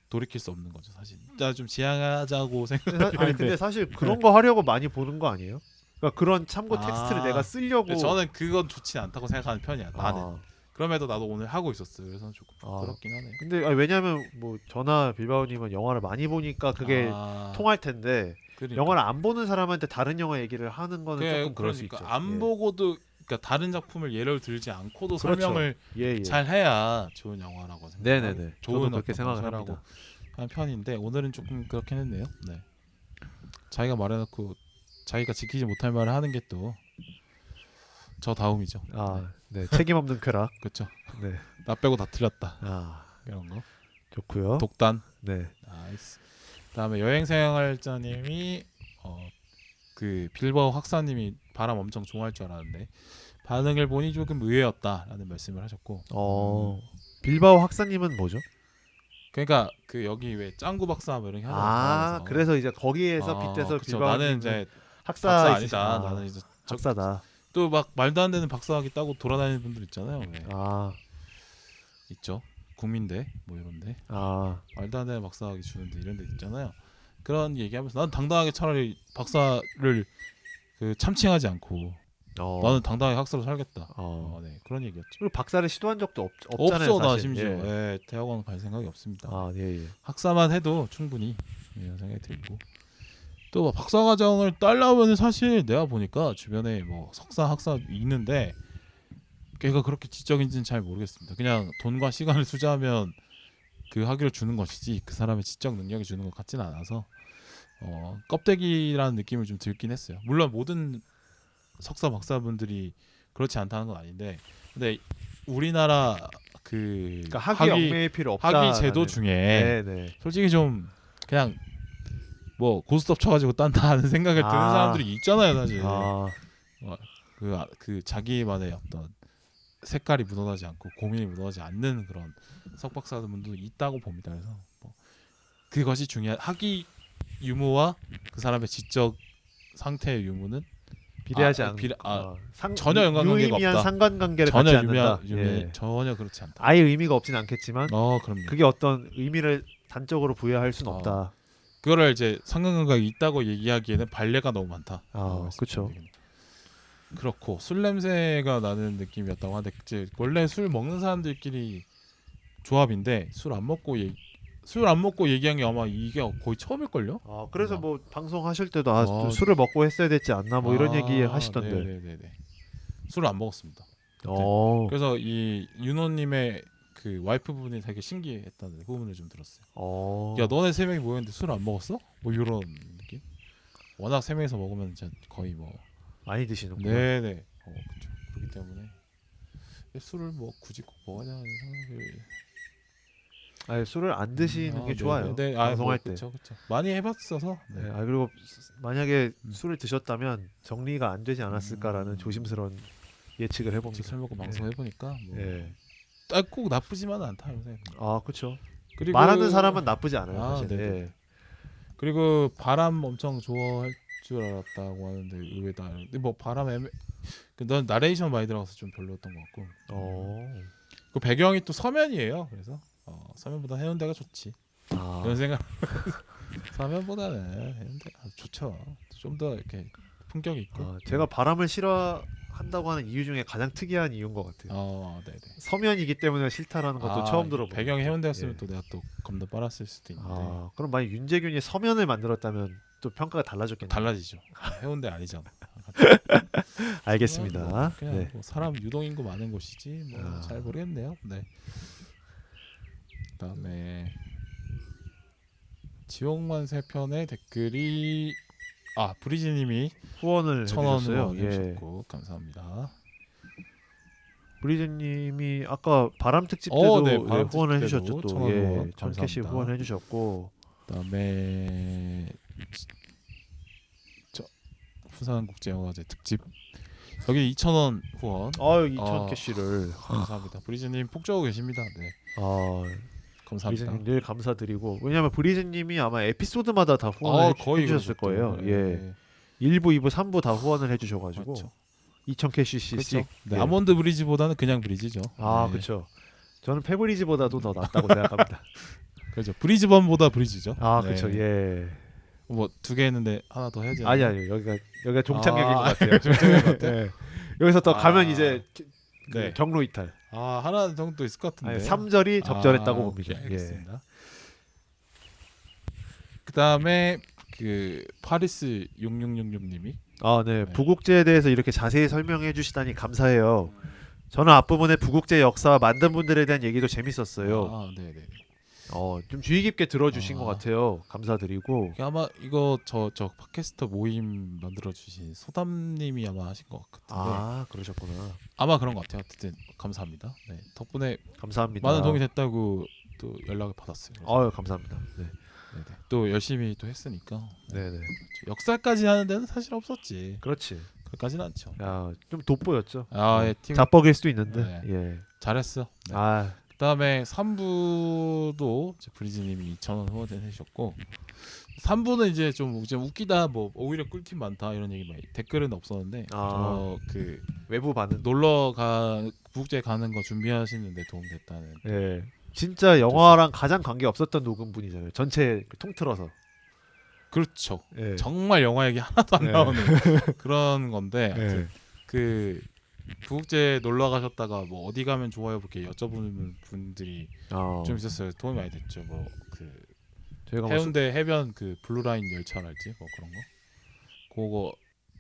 돌이킬 수 없는 거죠. 사실. 일단 좀 지향하자고 생각하는데 아니 근데 사실 그런 거 하려고 많이 보는 거 아니에요? 그러니까 그런 참고 아. 텍스트를 내가 쓰려고. 저는 그건 좋지 않다고 생각하는 편이야. 나는. 아, 그럼에도 나도 오늘 하고 있었어요. 그래서 조금 아. 부끄럽긴 하네요. 근데 왜냐면 뭐 저나 빌바오님은 영화를 많이 보니까 그게 아, 통할 텐데 그러니까. 영화를 안 보는 사람한테 다른 영화 얘기를 하는 거는 조금 그럴 수 있죠. 그러니까 안 예. 보고도 그러니까 다른 작품을 예를 들지 않고도 그렇죠. 설명을 예, 예. 잘 해야 좋은 영화라고 생각해요. 네네네. 좋은 저도 그렇게 어떤 생각을 건설하고 합니다. 하는 편인데 오늘은 조금 그렇긴 했네요. 네. 자기가 말해놓고 자기가 지키지 못할 말을 하는 게 또 저다움이죠. 아, 네. 책임 없는 쾌락. 그렇죠. 네. 나 빼고 다 틀렸다. 아, 이런 거. 좋고요. 독단. 네. 나이스. 그다음에 여행생활자님이 그 빌바오 학사님이 바람 엄청 좋아할 줄 알았는데 반응을 보니 조금 의외였다라는 말씀을 하셨고. 빌바오 학사님은 뭐죠? 그러니까 그 여기 왜 짱구 박사 뭐 이런 게 하잖아요. 아, 바람에서. 그래서 이제 거기에서 빗대서 그쵸. 빌바오 나는 이제 학사 박사 아니다. 있으시구나. 나는 이제 학사다. 또 막 말도 안 되는 박사학위 따고 돌아다니는 분들 있잖아요. 왜. 아, 있죠. 국민대 뭐 이런데 아, 말도 안 되는 박사학위 주는데 이런 데 있잖아요. 그런 얘기하면서 난 당당하게 차라리 박사를 그 참칭하지 않고 나는 당당하게 학사로 살겠다. 네, 그런 얘기였죠. 그리고 박사를 시도한 적도 없잖아요. 없어 나 사실. 심지어 예. 예, 대학원 갈 생각이 없습니다. 아, 예, 예. 학사만 해도 충분히 이런 생각이 들고 또뭐 박사 과정을 따려면 사실 내가 보니까 주변에 뭐 석사 학사 있는데 걔가 그렇게 지적인지는 잘 모르겠습니다. 그냥 돈과 시간을 투자하면 그 학위를 주는 것이지 그 사람의 지적 능력이 주는 것 같지는 않아서 껍데기라는 느낌을 좀 들긴 했어요. 물론 모든 석사 박사분들이 그렇지 않다는 건 아닌데 근데 우리나라 그 그러니까 학위 얽매일 필요 없다. 학위 제도 중에 네, 네. 솔직히 좀 그냥 뭐 고스톱 쳐가지고 딴다 하는 생각을 드는 아. 사람들이 있잖아요 사실. 아, 그 자기만의 어떤 색깔이 묻어나지 않고 고민이 묻어나지 않는 그런 석박사분도 있다고 봅니다. 그래서 뭐 그것이 중요한 학위 유무와 그 사람의 지적 상태의 유무는 비례하지 아, 않고 비례- 상, 전혀 연관관계가 유의미한 없다. 상관관계를 전혀 갖지 않는다. 예. 전혀 그렇지 않다. 아예 의미가 없진 않겠지만 그럼요. 그게 어떤 의미를 단적으로 부여할 수는 없다. 그거를 이제 상관관계가 있다고 얘기하기에는 발레가 너무 많다. 그렇죠. 그렇고 술 냄새가 나는 느낌이었다고 하는데 이제 원래 술 먹는 사람들끼리 조합인데 술 안 먹고 얘기한 게 아마 이게 거의 처음일걸요? 그래서 뭐 방송하실 때도 아, 술을 먹고 했어야 됐지 않나 뭐 이런 얘기 하시던데. 네네네. 술을 안 먹었습니다. 어. 그래서 이 윤호님의 그 와이프분이 되게 신기했다는 후문을 좀 들었어요. 야 너네 세 명이 모였는데 술 안 먹었어? 뭐 이런 느낌? 워낙 세 명이서 먹으면 진짜 거의 뭐 많이 드시는구나. 네네. 그렇죠. 그렇기 때문에 술을 뭐 굳이 꼭 먹어야 하는 생각을 아니, 술을 안 드시는 게 좋아요. 네. 방송할 때. 그렇죠. 많이 해봤어서. 네. 네. 그리고 만약에 술을 드셨다면 정리가 안 되지 않았을까라는 음. 조심스러운 예측을 해봅니다. 술 먹고 방송 해보니까 뭐 예. 꼭 나쁘지만은 않다 이런 생각. 그렇죠. 그리고 말하는 사람은 나쁘지 않아요, 사실. 네네. 예. 그리고 바람 엄청 좋아할 줄 알았다고 하는데 의외다. 근데 뭐 바람 넌 나레이션 많이 들어가서 좀 별로였던 것 같고. 그 배경이 또 서면이에요. 그래서 서면보다 해운대가 좋지. 이런 생각. 서면보다는 해운대가 좋죠. 좀 더 이렇게 품격이 있고. 제가 바람을 싫어한다고 하는 이유 중에 가장 특이한 이유인 것 같아요. 네네. 서면이기 때문에 싫다라는 것도 처음 들어보고. 배경이 해운대였으면 예. 또 내가 또 겁나 빨았을 수도 있는데 그럼 만약 윤재균이 서면을 만들었다면 또 평가가 달라졌겠네요. 달라지죠. 해운대 아니잖아. 알겠습니다. 그냥 네. 뭐 사람 유동 인구 많은 곳이지 뭐 잘 모르겠네요. 네. 그다음에 지옥만 세 편의 댓글이 브리지님이 후원을 1,000원 해주셨어요. 후원 해주셨고 감사합니다. 브리즈님이 아까 바람 특집 때도 네, 네, 바람 후원을 특집 해주셨죠. 때도 또 1,000원 예, 후원 1000캐시 감사합니다. 후원을 해주셨고 그다음에 저 부산국제영화제 특집 여기 2,000원 후원. 아유 2000캐시를 감사합니다. 브리즈님 폭 주고 계십니다. 네, 아 감사합니다. 브리즈님 늘 감사드리고 왜냐면 브리즈님이 아마 에피소드마다 다 후원을 거의 해주셨을 그러셨죠. 거예요. 예, 1부, 2부, 3부 다 후원을 해주셔가지고 그렇죠. 2000캐시씩 그렇죠. 네, 예. 아몬드 브리즈보다는 그냥 브리즈죠. 아 네. 그렇죠. 저는 페브리즈보다도 더 낫다고 생각합니다. 그렇죠. 브리즈번보다 브리즈죠. 아 네. 그렇죠. 예. 뭐 두 개 했는데 하나 더 해야지. 아니 여기가 종착역인 것 아, 같아요. 종착역인 것 같아요? 예. 여기서 또 가면 아. 이제 네. 경로 이탈. 하나 정도 있을 것 같은데. 아니, 3절이 적절했다고 오케이, 봅니다. 예. 알겠습니다. 그다음에 그 파리스 6666님이 아, 네. 네. 부국제에 대해서 이렇게 자세히 설명해 주시다니 감사해요. 저는 앞부분에 부국제 역사와 만든 분들에 대한 얘기도 재밌었어요. 네, 네. 좀 주의 깊게 들어주신 아. 것 같아요. 감사드리고. 아마 이거 저 팟캐스터 모임 만들어 주신 소담님이 아마 하신 것 같은데 그러셨구나. 아마 그런 것 같아요. 어쨌든 감사합니다. 네, 덕분에 감사합니다. 많은 도움이 됐다고 또 연락을 받았어요. 그래서 아유, 감사합니다. 네. 네네. 또 열심히 또 했으니까 네, 네. 역사까지 하는 데는 사실 없었지. 그렇지. 그까지는 않죠. 야, 좀 돋보였죠. 예, 팀 자뻑일 수도 있는데. 네. 예. 잘했어. 네. 아, 그다음에 3부도 브리즈님이 2,000원 후원해 주셨고 3부는 이제 좀 웃기다 뭐 오히려 꿀팁 많다 이런 얘기 많이 댓글은 없었는데 그 외부 반응. 북제 가는 거 준비하시는데 도움 됐다는. 예. 진짜 영화랑 가장 관계 없었던 녹음분이잖아요. 전체 통틀어서. 그렇죠. 예. 정말 영화 얘기 하나도 안 네. 나오는 그런 건데 예. 그 부국제 놀러 가셨다가 뭐 어디 가면 좋아요 이렇게 여쭤보는 분들이 좀 있었어요. 도움이 많이 됐죠. 뭐 그 저희가 뭐 해운대 해변 그 블루라인 열차랄지 뭐 그런 거 그거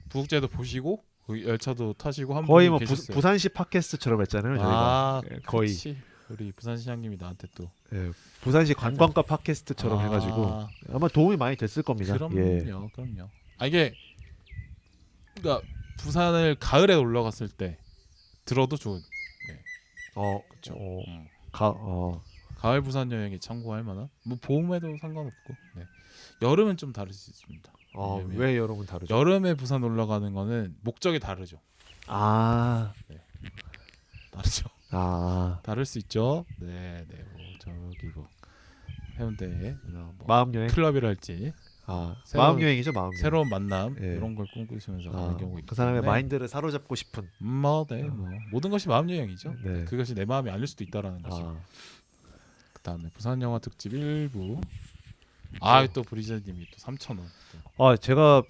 부국제도 보시고 그 열차도 타시고 한 거의 분이 뭐 계셨어요. 부산시 팟캐스트처럼 했잖아요. 저희가 예, 거의 그치. 우리 부산시장님이 나한테 또 예, 부산시 관광가 팟캐스트처럼 아, 해가지고 아마 도움이 많이 됐을 겁니다. 그럼요, 예. 그럼요. 이게 그러니까 부산을 가을에 놀러 갔을 때 들어도 좋은. 그렇죠. 가을 부산 여행에 참고할 만한. 뭐 봄에도 상관없고. 네. 여름은 좀 다를 수 있습니다. 왜냐면 왜 여러분 다르죠? 여름에 부산 놀러 가는 거는 목적이 다르죠. 다르죠. 다를 수 있죠. 네, 네. 뭐 저기 뭐 해운대에 뭐 마음 여행. 클럽이랄지 마음 여행이죠, 마음 여행. 새로운 만남 예. 이런 걸 꿈꾸시면서 가는 경우가 있기 그 사람의 때문에 마인드를 사로잡고 싶은. 뭐 모든 것이 마음 여행이죠. 네. 그것이 내 마음이 아닐 수도 있다라는 거죠. 그다음에 부산 영화 특집 1부. 또 브리즈님이 또 3,000원. 제가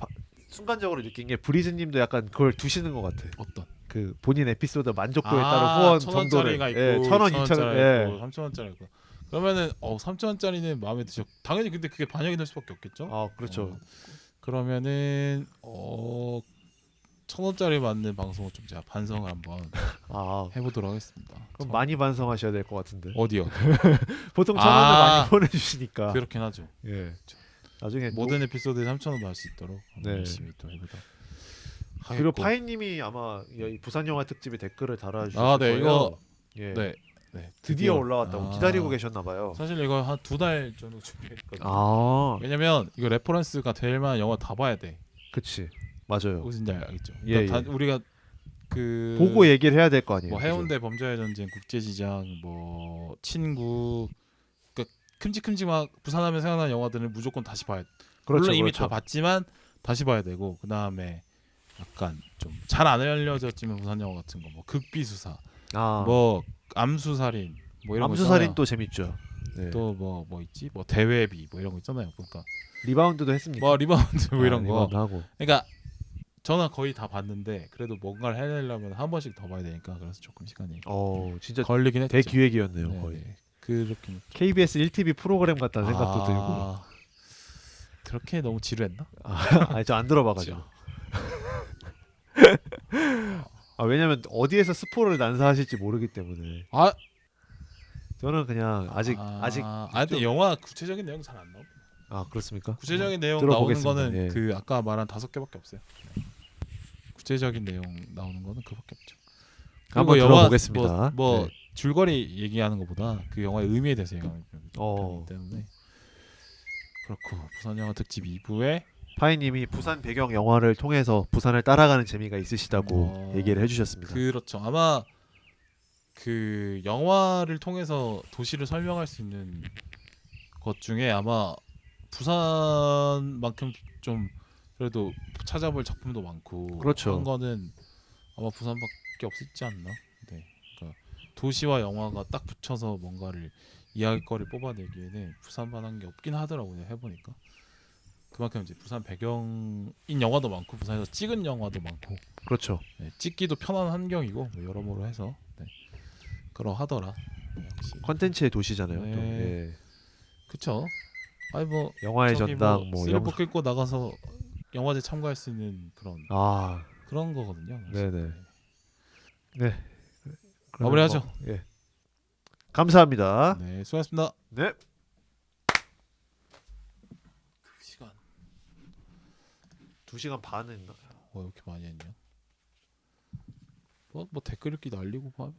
순간적으로 느낀 게 브리즈님도 약간 그걸 두시는 것 같아. 어떤? 그 본인 에피소드 만족도에 따라 후원 정도를 1,000원짜리가 있고, 예, 1,000원, 2,000원, 예. 3,000원짜리 있고. 그러면은 3,000원짜리는 마음에 드셔. 당연히 근데 그게 반영이 될 수밖에 없겠죠. 그렇죠. 그러면은 1,000원짜리 맞는 방송을 좀 제가 반성을 한번 해보도록 하겠습니다. 그럼 많이 반성하셔야 될 것 같은데. 어디요? 보통 1,000원을 많이 보내주시니까. 그렇긴 하죠. 예. 나중에 모든 에피소드에 3,000원 받을 수 있도록 네. 열심히 또 해보다. 그리고 파이님이 아마 이 부산 영화 특집에 댓글을 달아주셨을 네, 거예요. 이거 예. 네. 드디어 올라왔다고 기다리고 계셨나 봐요. 사실 이거 한 2달 정도 준비했거든요. 왜냐면 이거 레퍼런스가 될 만한 영화 다 봐야 돼. 그치. 맞아요. 무슨지 알겠죠? 예, 그러니까 우리가 보고 얘기를 해야 될 거 아니에요. 뭐 해운대 범죄의 전쟁, 국제시장, 뭐 친구, 그러니까 큼직큼직막 부산하면 생각나는 영화들은 무조건 다시 봐야 돼. 그렇죠, 물론 이미 그렇죠. 다 봤지만 다시 봐야 되고 그 다음에 약간 좀 잘 안 알려졌지만 부산 영화 같은 거, 뭐 극비수사, 뭐 암수살인, 뭐 이런 암수살인 거 또 재밌죠. 네. 또 뭐 있지, 뭐 대회비, 뭐 이런 거 있잖아요. 그러니까 리바운드도 했습니까? 뭐 리바운드 뭐 이런 거. 리바운드 하고. 그러니까 저는 거의 다 봤는데 그래도 뭔가를 해내려면 한 번씩 더 봐야 되니까 그래서 조금 시간이 진짜 걸리긴 했죠. 대기획이었네요. 네, 거의. 네. 그렇긴. KBS 1TV 프로그램 같다는 생각도 들고. 그렇게 너무 지루했나? 저 안 들어봐가지고. 왜냐면 어디에서 스포를 난사하실지 모르기 때문에. 저는 그냥 아직 근데 영화 구체적인 내용 잘 안 나와. 그렇습니까? 구체적인 내용 들어보겠습니다. 나오는 거는 예. 그 아까 말한 5개밖에 없어요. 네. 구체적인 내용 나오는 거는 그밖에 없죠. 한번 그리고 영화 들어보겠습니다. 뭐 네. 줄거리 얘기하는 것보다 그 영화의 의미에 대해서 얘기하기 어. 때문에 그렇고 부산 영화 특집 2부에 파이님이 부산 배경 영화를 통해서 부산을 따라가는 재미가 있으시다고 얘기를 해주셨습니다. 그렇죠. 아마 그 영화를 통해서 도시를 설명할 수 있는 것 중에 아마 부산만큼 좀 그래도 찾아볼 작품도 많고 그렇죠. 한 거는 아마 부산밖에 없지 않나. 네, 그러니까 도시와 영화가 딱 붙여서 뭔가를 이야기거리 뽑아내기에는 부산만 한 게 없긴 하더라고요. 해보니까 그만큼 이제 부산 배경인 영화도 많고 부산에서 찍은 영화도 많고 그렇죠. 네, 찍기도 편한 환경이고 뭐 여러모로 해서 네, 그러하더라. 네, 역시 컨텐츠의 도시잖아요. 네. 또. 예. 그쵸. 아니 뭐 영화의 저기 전당 뭐 뭐 슬리퍼 끌고 나가서 영화제 참가할 수 있는 아, 그런 거거든요. 네네. 네. 마무리하죠. 뭐, 예. 감사합니다. 네, 수고하셨습니다. 네. 2시간. 2시간 반은 이렇게 많이 했냐? 뭐 댓글 읽기 날리고 봐.